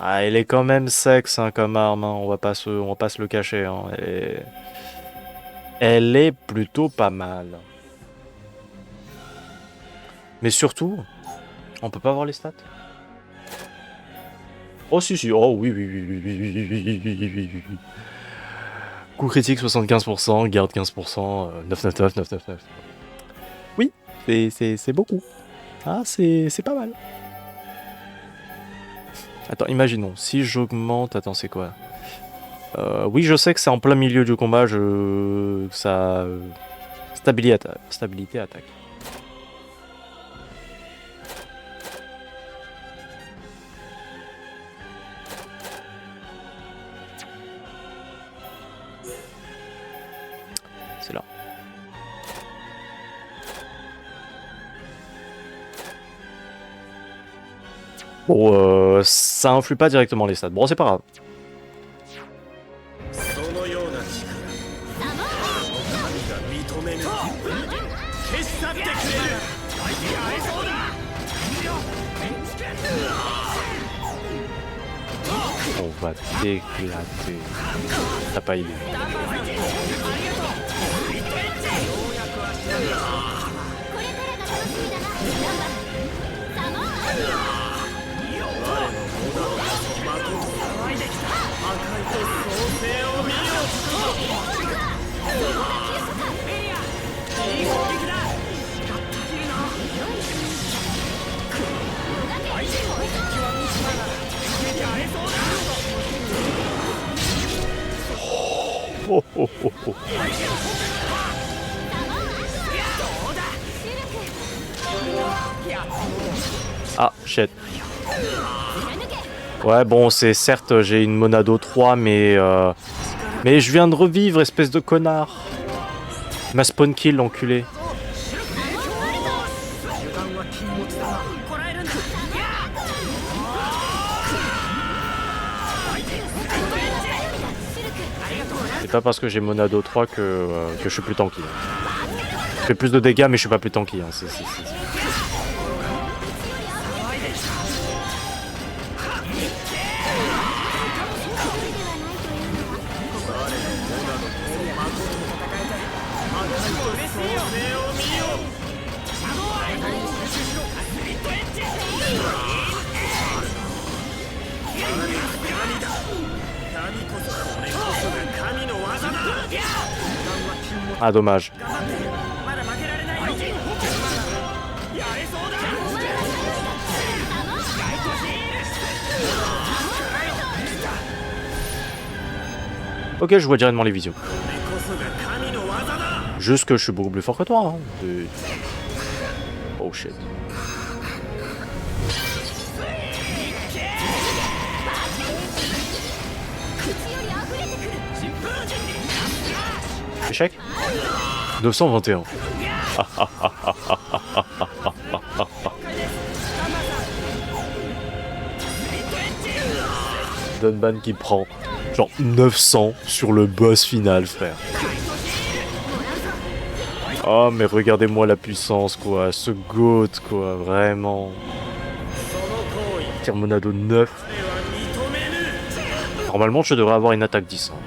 Ah, elle est quand même sexe hein, comme arme, hein. On va pas se le cacher. Hein. Elle est plutôt pas mal. Mais surtout, on peut pas voir les stats. Oh si si, oh oui. Coup critique 75%, garde 15%, 999. Oui, c'est beaucoup. Ah, c'est pas mal. Attends, imaginons, si j'augmente... Attends, c'est quoi? Oui, je sais que c'est en plein milieu du combat, ça... Stabilité attaque. C'est là. Bon, ça influe pas directement les stats. Bon, c'est pas grave. On va t'éclater. T'as pas idée. Oh, oh, oh, oh. Ah, shit. Ouais, bon, c'est certes, j'ai une Monado 3, mais je viens de revivre, espèce de connard. Ma spawn kill, l'enculé. C'est pas parce que j'ai Monado 3 que je suis plus tanky. Je fais plus de dégâts, mais je suis pas plus tanky. Hein. Ah, dommage. Ok, je vois directement les visions. Juste que je suis beaucoup plus fort que toi. Hein. Oh shit. Échec 921. Dunban qui prend genre 900 sur le boss final, frère. Oh mais regardez-moi la puissance quoi, ce goat quoi, vraiment. Thermonado 9. Normalement je devrais avoir une attaque 10. Hein.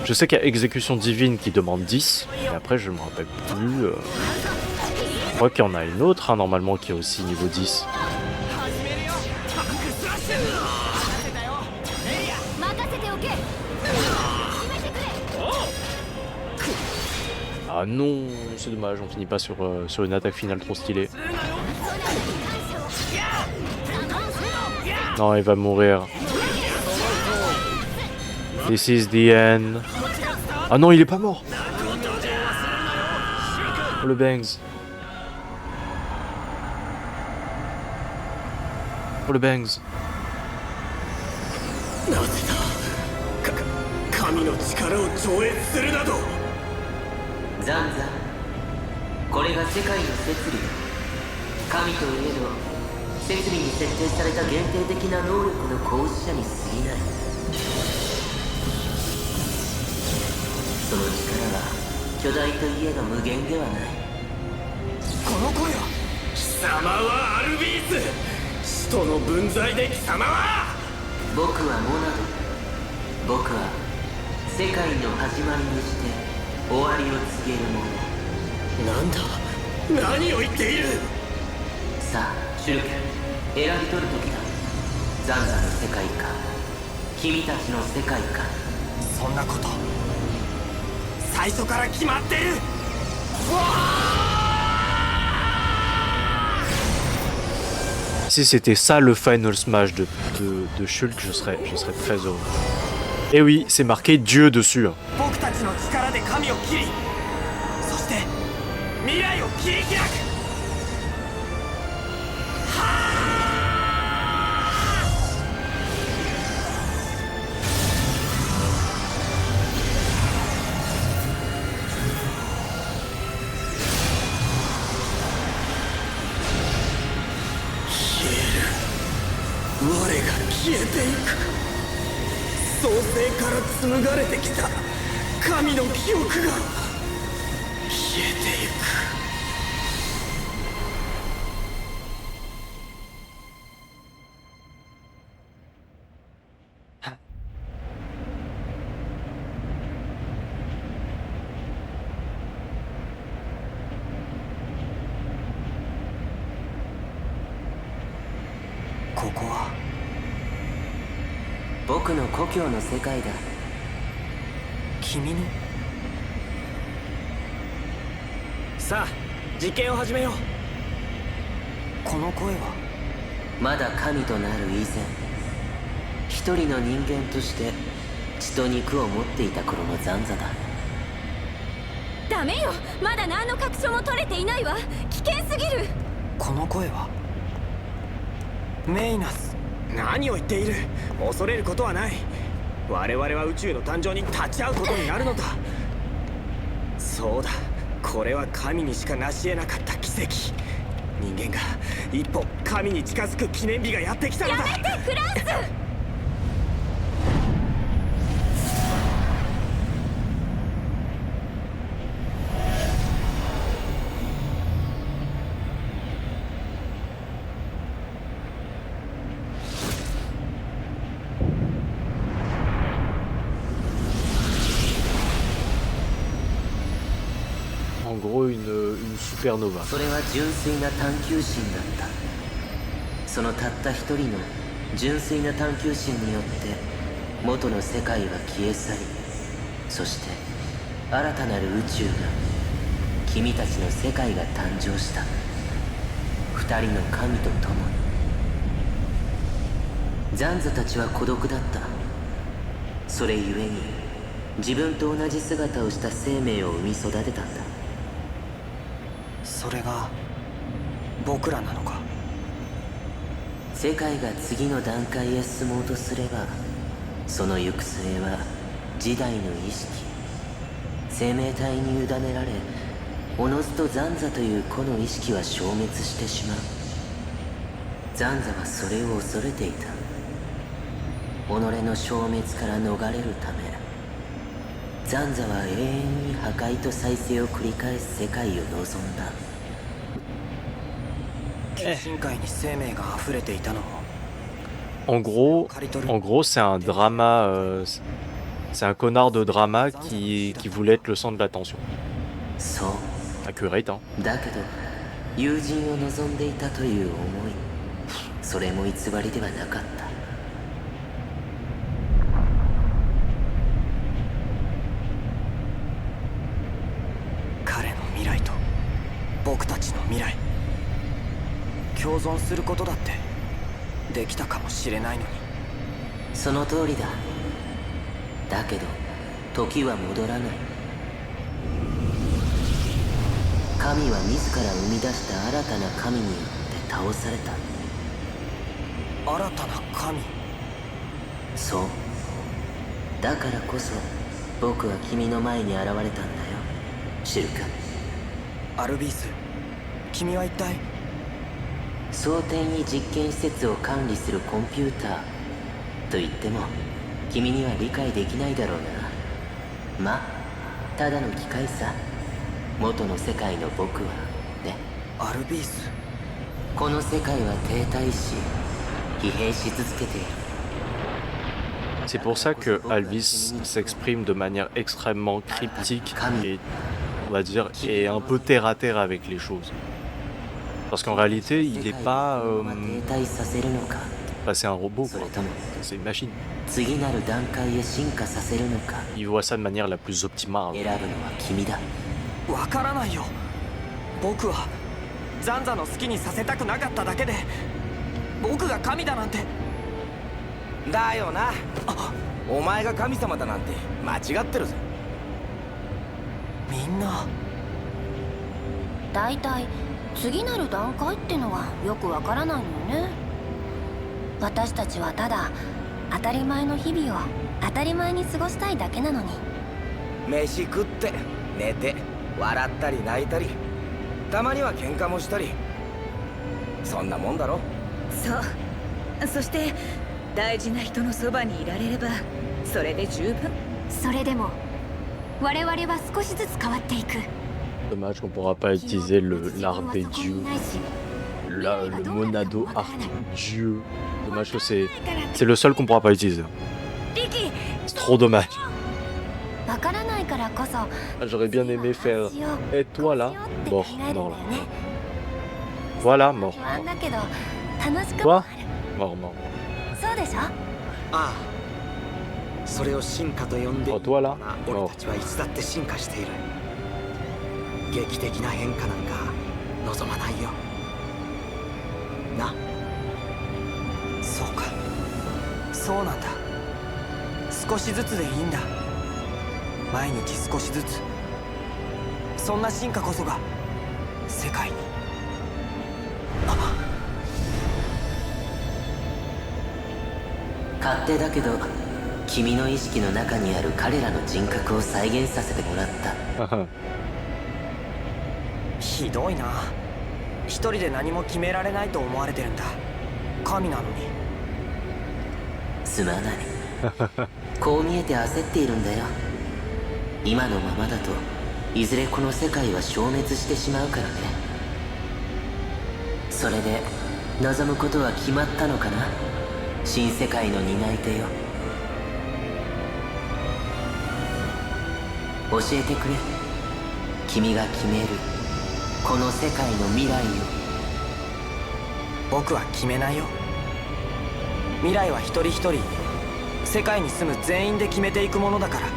Je sais qu'il y a exécution divine qui demande 10, mais après je me rappelle plus. Je crois qu'il y en a une autre hein, normalement qui est aussi niveau 10. Ah non, c'est dommage, on finit pas sur une attaque finale trop stylée. Non, il va mourir. This is the end. Ah non, il est pas mort. Oh, le bangs. Oh le bangs. ザンザ、これが世界の摂理。神といえど、摂理に設定された限定的な能力の行使者に過ぎない。その力は巨大といえど無限ではない。この声は貴様はアルビース、使徒の分際で貴様は。僕はモナド。僕は世界の始まりにして終わりを告げるもの。なんだ、何を言っている。さあシュルケ、選び取る時だ。ザンザの世界か君たちの世界か。そんなこと最初から決まってる。Si c'était ça le final smash de Shulk, je serais très heureux. Et oui, c'est marqué Dieu dessus. 僕たちの力で神を切り、そして未来を切り開く。我が消えていく。創世から紡がれてきた神の記憶が消えていく。ここは僕の故郷の世界だ。君の。さあ実験を始めよう。この声はまだ神となる以前、一人の人間として血と肉を持っていた頃のザンザだ。ダメよ、まだ何の確証も取れていないわ。危険すぎる。この声はメイナス。何を言っている。恐れることはない。我々は宇宙の誕生に立ち会うことになるのだ。そうだ、これは神にしか成し得なかった奇跡。人間が一歩神に近づく記念日がやってきたのだ。やめてフランス。en gros une supernova. それは純粋な探求心だった。そのたった一人の純粋な探求心によって元の世界は消え去り、そして新たなる宇宙が、君たちの世界が誕生した。二人の神と共に。ザンザたちは孤独だった。それゆえに自分と同じ姿をした生命を生み育てたんだ。それが僕らなのか。世界が次の段階へ進もうとすれば、その行く末は時代の意識、生命体に委ねられ、おのずとザンザという個の意識は消滅してしまう。ザンザはそれを恐れていた。己の消滅から逃れるため、ザンザは永遠に破壊と再生を繰り返す世界を望んだ。深海に生命が溢れていたのも。En gros, c'est un drama, c'est un connard de drama qui voulait être le centre de l'attention. そう。Accurate, hein. だけど、友人を望んでいたという思い、それも偽りではなかった。彼の未来と僕たちの未来、共存することだってできたかもしれないのに。その通りだ。だけど時は戻らない。神は自ら生み出した新たな神によって倒された。新たな神。そう。だからこそ僕は君の前に現れたんだよ、シルク。アルビース、君は一体。蒼天に実験施設を管理するコンピューターと言っても君には理解できないだろうな。まあただの機械さ。元の世界の僕はね。アルビース。この世界は停滞し疲弊し続けている。 C'est pour ça que Alvis s'exprime de manière extrêmement cryptique et, on va dire, est un peu terre à terre avec les choses. Parce qu'en réalité, il n'est pas... c'est un robot, quoi. C'est une machine. Il voit ça de manière la plus optimale. わからないよ。僕はザンザの好きにさせたくなかっただけで、僕が神だなんて。だよな。お前が神様だなんて間違ってるぞ。みんな。だいたい次なる段階ってのはよくわからないのよね。私たちはただ当たり前の日々を当たり前に過ごしたいだけなのに。飯食って寝て笑ったり泣いたり、たまには喧嘩もしたり、そんなもんだろ。そう。そして大事な人のそばにいられればそれで十分。それでも我々は少しずつ変わっていく。 Dommage qu'on pourra pas utiliser l'art des dieux, le monado art dieu. Dommage que c'est le seul qu'on pourra pas utiliser. C'est trop dommage. J'aurais bien aimé faire. Et toi là, mort, mort là. Voilà, mort. Toi, mort, mort. ああ、それを進化と呼んで、Oh, toi là, 俺 mort. たちはいつだって進化している。劇的な変化なんか望まないよな。そうか、そうなんだ。少しずつでいいんだ。毎日少しずつ。そんな進化こそが世界に。勝手だけど君の意識の中にある彼らの人格を再現させてもらった。ひどいな。一人で何も決められないと思われてるんだ。神なのに。すまない。こう見えて焦っているんだよ。今のままだといずれこの世界は消滅してしまうからね。それで望むことは決まったのかな、新世界の担い手よ。教えてくれ、君が決めるこの世界の未来を。僕は決めないよ。未来は一人一人世界に住む全員で決めていくものだから。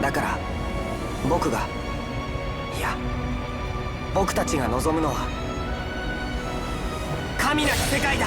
だから僕が、いや僕たちが望むのは神なき世界だ。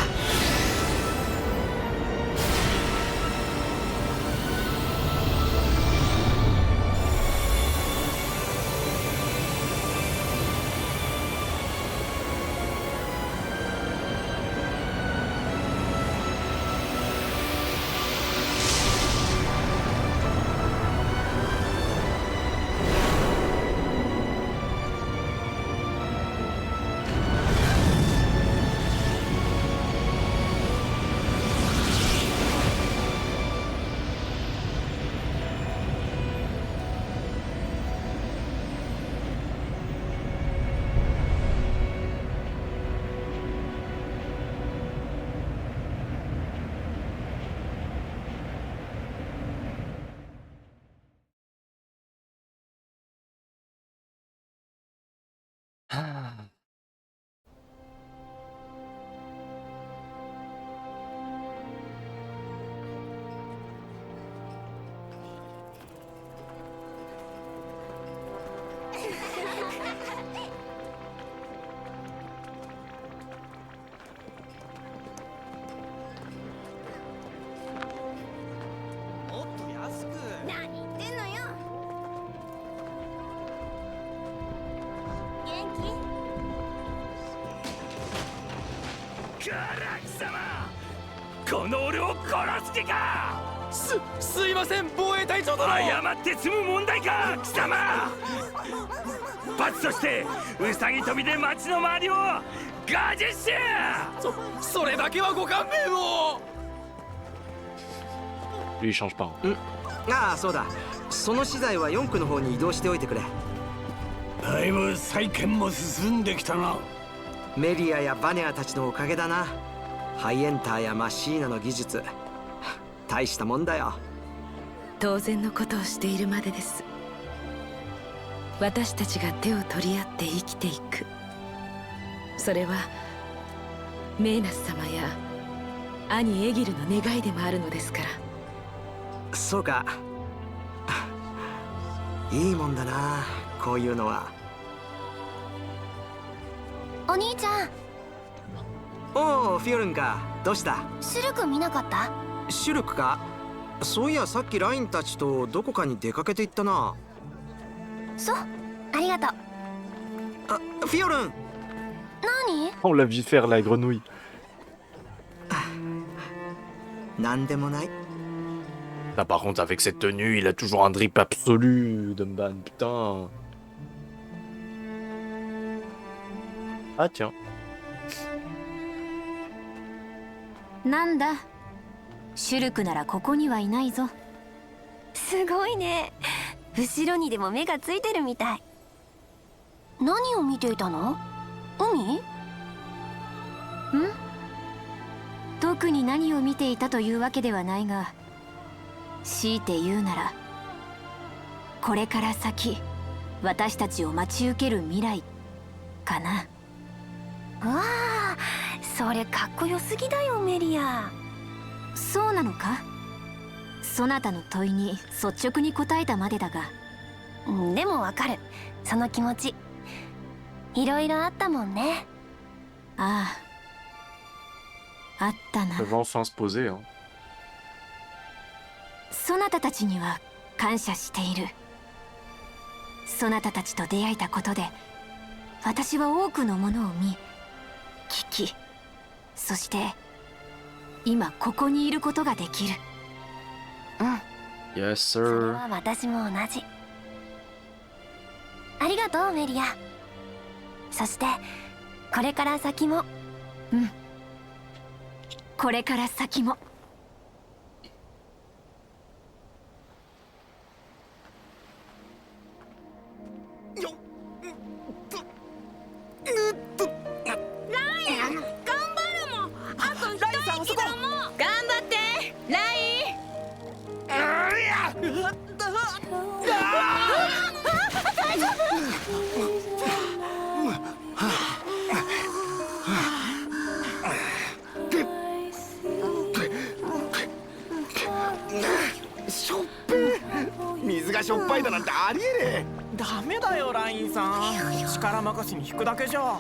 この俺を殺す気か。すいません防衛隊長殿。謝って済む問題か貴様。罰としてウサギ跳びで町の周りをガジェッシュ。それだけはご勘弁を。 Lui, il change pas. ああそうだ、その資材は4区の方に移動しておいてくれ。だいぶ再建も進んできたな。メリアやバネアたちのおかげだな。ハイエンターやマシーナの技術、大したもんだよ。当然のことをしているまでです。私たちが手を取り合って生きていく、それはメーナス様や兄エギルの願いでもあるのですから。そうか、いいもんだなこういうのは。お兄ちゃん。おおフィオルンか、どうした？シュルク見なかった？シュルクか。そういやさっきラインたちとどこかに出かけていったな。そう、ありがとう。あ、フィオルン。何？ On l'a vu faire la grenouille. なんでもない。 Ah, par contre, avec cette tenue, il a toujours un drip absolu, Dumban, putain. Ah tiens. なんだ、シュルクならここにはいないぞ。すごいね、後ろにでも目がついてるみたい。何を見ていたの？海？ん？特に何を見ていたというわけではないが、強いて言うならこれから先私たちを待ち受ける未来かな。わあ、それかっこよすぎだよメリア。そうなのか？そなたの問いに率直に答えたまでだが。でもわかる、その気持ち。いろいろあったもんね。ああ、あったな。Ça va enfin se poser, hein. そなたたちには感謝している。そなたたちと出会えたことで私は多くのものを見聞き、そして今ここにいることができる。Yes, それ sir. は私も同じ。ありがとうメリア。そしてこれから先も、これから先も。大丈夫？ぱいだなんてありえねダメだよラインさん。力任せに引くだけじゃ。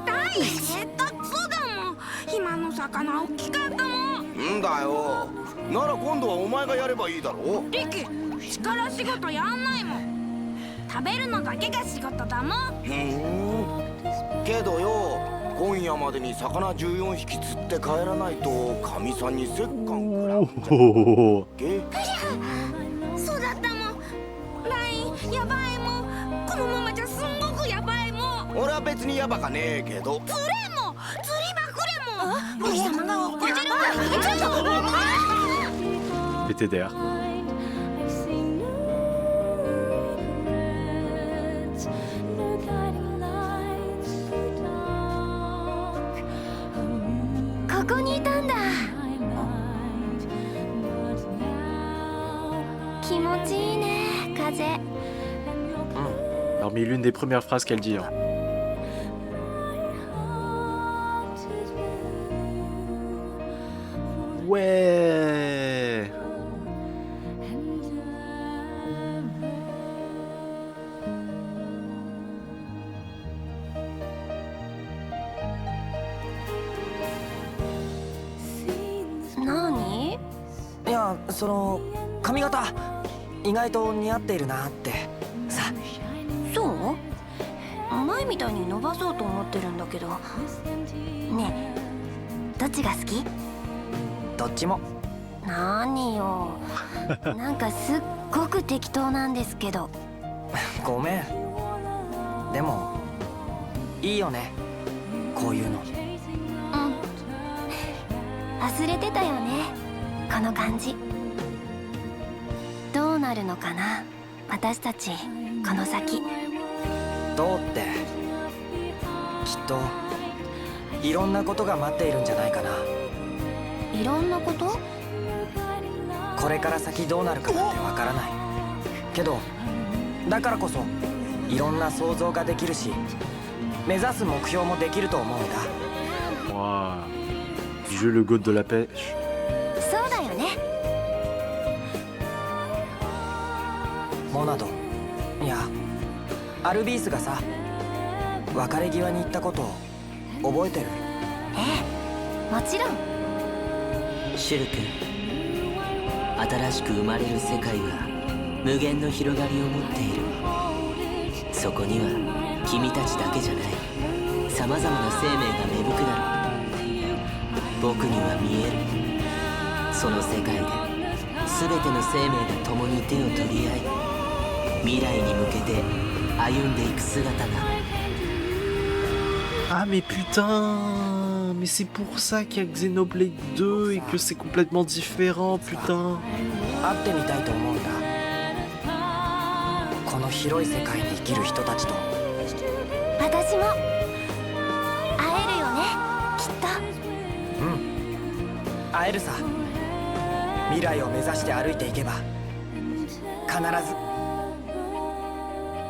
大せっかくそうだもん。今の魚大きかったもん。えんだよ。なら今度はお前がやればいいだろ。リキ、力仕事やんないもん。食べるのだけが仕事だもん。けどよ、今夜までに魚14匹釣って帰らないとかみさんに折感食らうじゃんけ。そうだったもん。ラインやばいもん。このままじゃすんごくやばいもん。俺は別にヤバかねえけど。釣れも釣りまくれもん。お日様が落っこちるわ。ちょっと。PTDR. Parmi l'une des premières phrases qu'elle dit. Hein. Ouais. Nani? いや、その髪型意外と似合っているなってさ。そう？前みたいに伸ばそうと思ってるんだけど。ねえ、どっちが好き？どっちも。何よ。なんかすっごく適当なんですけど。ごめん。でもいいよね、こういうの。うん。忘れてたよね、この感じ。どうなるのかな、私たちこの先。どうってきっといろんなことが待っているんじゃないかな。いろんなこと？これから先どうなるかなんてわからないけど、だからこそいろんな想像ができるし、目指す目標もできると思うんだ。Wow. Jeu le goût de la pêche. そうだよね。モナド、いやアルビースがさ、別れ際に言ったことを覚えてる？ええ、もちろん。シュル君、新しく生まれる世界は無限の広がりを持っている。そこには君たちだけじゃないさまざまな生命が芽吹くだろう。僕には見える。その世界で全ての生命が共に手を取り合い、未来に向けて歩んでいく姿が。Ah mais putain, mais c'est pour ça qu'il y a Xenoblade 2 et que c'est complètement différent, putain. 会ってみたいと思うんだ。この広い世界に生きる人たちと。私も会えるよね、きっと。うん、会えるさ。未来を目指して歩いていけば必ず。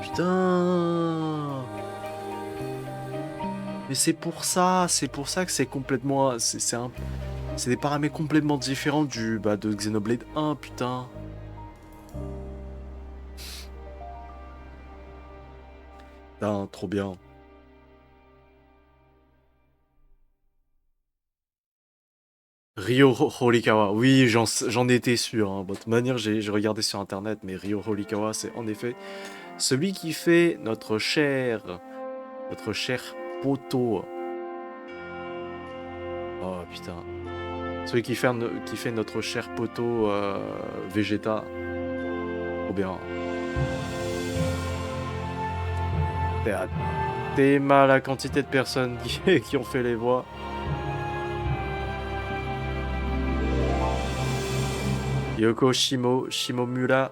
Putain. Mais c'est pour ça que c'est complètement... C'est des paramètres complètement différents de Xenoblade 1, putain. Putain, trop bien. Ryo Horikawa, oui, j'en étais sûr. Hein. Bon, de toute manière, j'ai regardé sur internet, mais Ryo Horikawa, c'est en effet celui qui fait notre cher poteau. Oh putain. Celui qui fait notre cher poteau Vegeta. Trop bien. T'es à Théma la quantité de personnes qui ont fait les voix. Yoko Shimomura,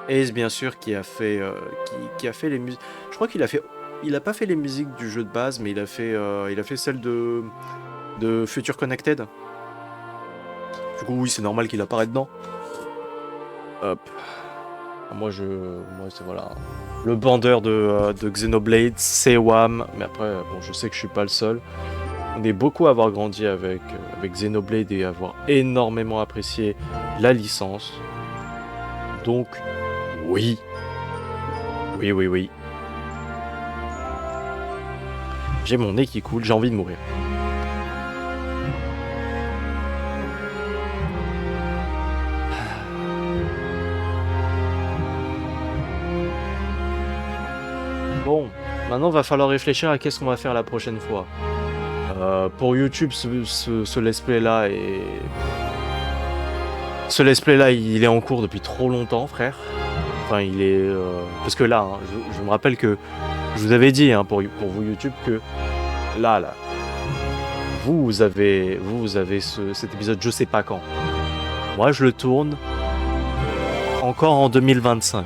Ace bien sûr qui a fait les musiques. Je crois qu'il a pas fait les musiques du jeu de base, mais il a fait celle de Future Connected. Du coup oui, c'est normal qu'il apparaît dedans. Hop. Moi c'est voilà. Le bandeur de Xenoblade, c'est Wham, mais après bon, je sais que je suis pas le seul. On est beaucoup à avoir grandi avec Xenoblade et avoir énormément apprécié la licence. Donc Oui. Oui, oui, oui. J'ai mon nez qui coule, j'ai envie de mourir. Bon, maintenant va falloir réfléchir à qu'est-ce qu'on va faire la prochaine fois. Pour YouTube, ce let's play là est... Ce let's play là, il est en cours depuis trop longtemps, frère. Enfin, il est... Parce que là, hein, je me rappelle que... Je vous avais dit, hein, pour vous YouTube, que... Là, vous avez cet épisode je sais pas quand. Moi, je le tourne encore en 2025.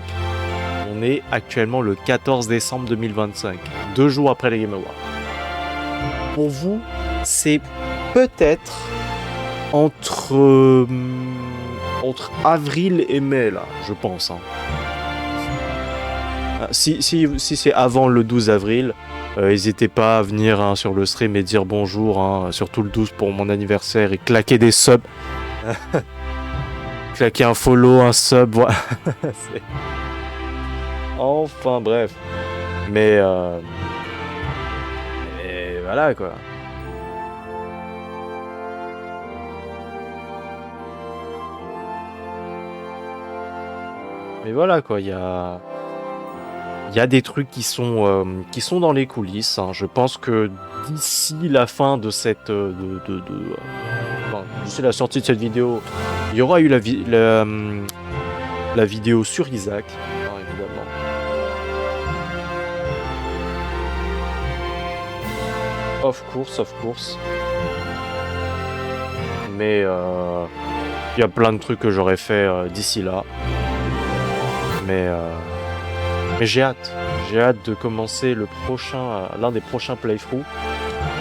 On est actuellement le 14 décembre 2025, 2 jours après les Game Awards. Pour vous, c'est peut-être entre avril et mai, là, je pense. Hein. Si c'est avant le 12 avril, n'hésitez pas à venir hein, sur le stream et dire bonjour, hein, surtout le 12 pour mon anniversaire, et claquer des subs. Claquer un follow, un sub, voilà. Enfin bref. Mais voilà quoi. Mais voilà quoi, il y a des trucs qui sont dans les coulisses. Hein. Je pense que d'ici la fin de cette d'ici la sortie de cette vidéo, il y aura eu la vidéo sur Isaac, hein, évidemment. Of course. Mais il y a plein de trucs que j'aurais fait d'ici là. Mais j'ai hâte. J'ai hâte de commencer l'un des prochains playthroughs.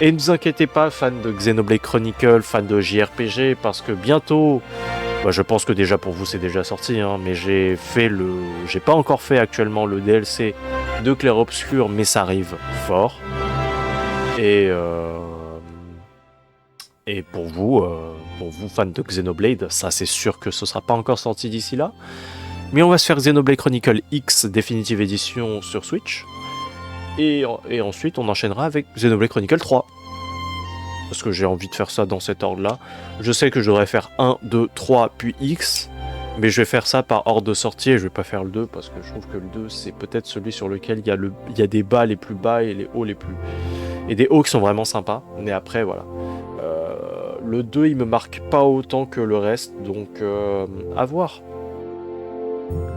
Et ne vous inquiétez pas, fans de Xenoblade Chronicle, fans de JRPG, parce que bientôt, je pense que déjà pour vous c'est déjà sorti, hein, mais j'ai pas encore fait actuellement le DLC de Clair Obscur, mais ça arrive fort. Et pour vous fans de Xenoblade, ça c'est sûr que ce sera pas encore sorti d'ici là. Mais on va se faire Xenoblade Chronicle X Definitive Edition sur Switch. Et ensuite, on enchaînera avec Xenoblade Chronicle 3. Parce que j'ai envie de faire ça dans cet ordre-là. Je sais que je devrais faire 1, 2, 3, puis X. Mais je vais faire ça par ordre de sortie et je vais pas faire le 2. Parce que je trouve que le 2, c'est peut-être celui sur lequel il y a des bas les plus bas et les hauts les plus... Et des hauts qui sont vraiment sympas. Mais après, voilà. Le 2, il me marque pas autant que le reste. Donc, à voir.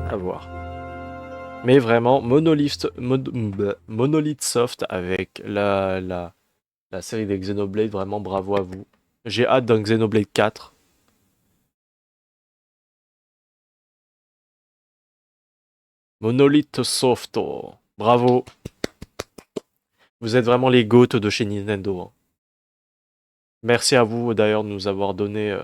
À voir. Mais vraiment, Monolith Soft avec la série des Xenoblade, vraiment bravo à vous. J'ai hâte d'un Xenoblade 4. Monolith Soft, oh. Bravo. Vous êtes vraiment les GOAT de chez Nintendo. Hein. Merci à vous d'ailleurs de nous avoir donné...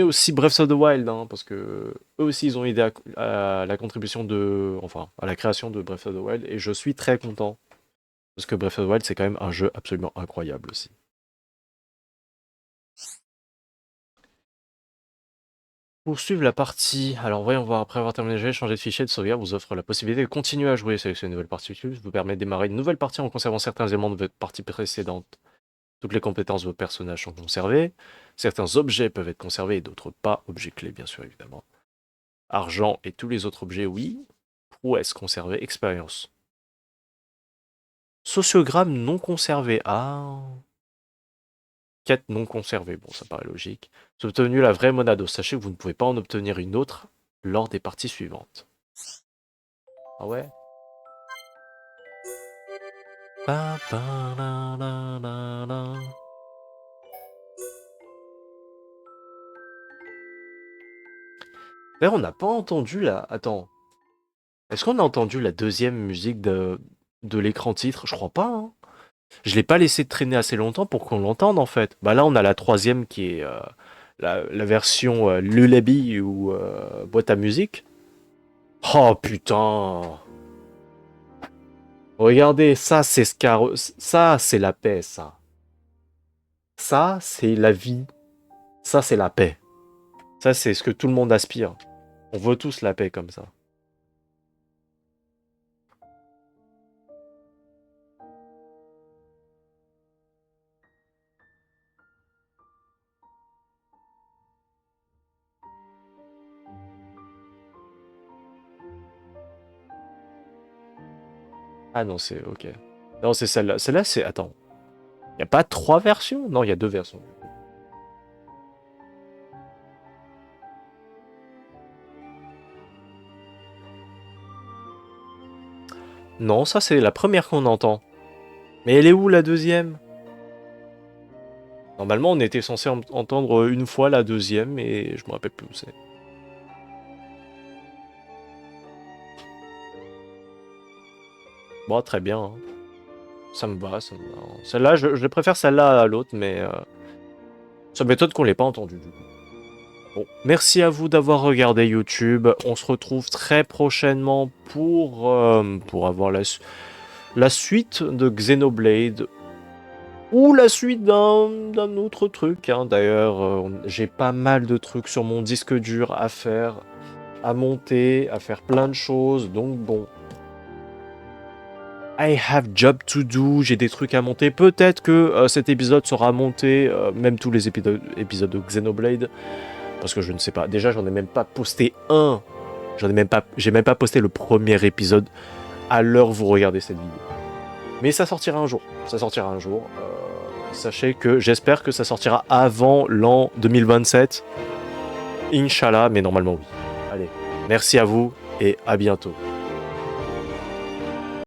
aussi Breath of the Wild, hein, parce que eux aussi ils ont aidé à la contribution à la création de Breath of the Wild, et je suis très content, parce que Breath of the Wild c'est quand même un jeu absolument incroyable aussi. Poursuivre la partie. Alors voyons voir, après avoir terminé le jeu, changer de fichier de sauvegarde vous offre la possibilité de continuer à jouer, sélectionner une nouvelle partie utile, vous permet de démarrer une nouvelle partie en conservant certains éléments de votre partie précédente. Toutes les compétences de vos personnages sont conservées. Certains objets peuvent être conservés et d'autres pas. Objets clés, bien sûr, évidemment. Argent et tous les autres objets, oui. Prouesse conservée. Expérience. Sociogramme non conservé. Ah. Quête non conservée. Bon, ça paraît logique. Vous avez obtenu la vraie monado. Sachez que vous ne pouvez pas en obtenir une autre lors des parties suivantes. Ah ouais? D'ailleurs, on n'a pas entendu la... Attends. Est-ce qu'on a entendu la deuxième musique de l'écran titre? Je crois pas, hein. Je l'ai pas laissé traîner assez longtemps pour qu'on l'entende, en fait. Bah là, on a la troisième qui est la version Lullaby ou boîte à musique. Oh, putain. Regardez, ça, c'est ça, c'est la paix, ça. Ça, c'est la vie. Ça, c'est la paix. Ça, c'est ce que tout le monde aspire. On veut tous la paix comme ça. Ah non, c'est ok. Non, c'est celle-là. Celle-là, c'est... Attends. Il n'y a pas 3 versions? Non, il y a 2 versions. Non, ça c'est la première qu'on entend. Mais elle est où la deuxième? Normalement, on était censé entendre une fois la deuxième, et je me rappelle plus où c'est. Bon, très bien. Hein. Ça me va, ça me va. Celle-là, je préfère celle-là à l'autre, mais ça m'étonne qu'on l'ait pas entendue du coup. Bon, merci à vous d'avoir regardé YouTube. On se retrouve très prochainement pour avoir la suite de Xenoblade. Ou la suite d'un autre truc. Hein. D'ailleurs, j'ai pas mal de trucs sur mon disque dur à faire, à monter, à faire plein de choses. Donc bon. I have job to do, j'ai des trucs à monter. Peut-être que cet épisode sera monté, même tous les épisodes de Xenoblade. Parce que je ne sais pas. Déjà, j'en ai même pas posté un. J'ai même pas posté le premier épisode à l'heure où vous regardez cette vidéo. Mais ça sortira un jour. Ça sortira un jour. Sachez que j'espère que ça sortira avant l'an 2027. Inch'Allah, mais normalement oui. Allez, merci à vous et à bientôt.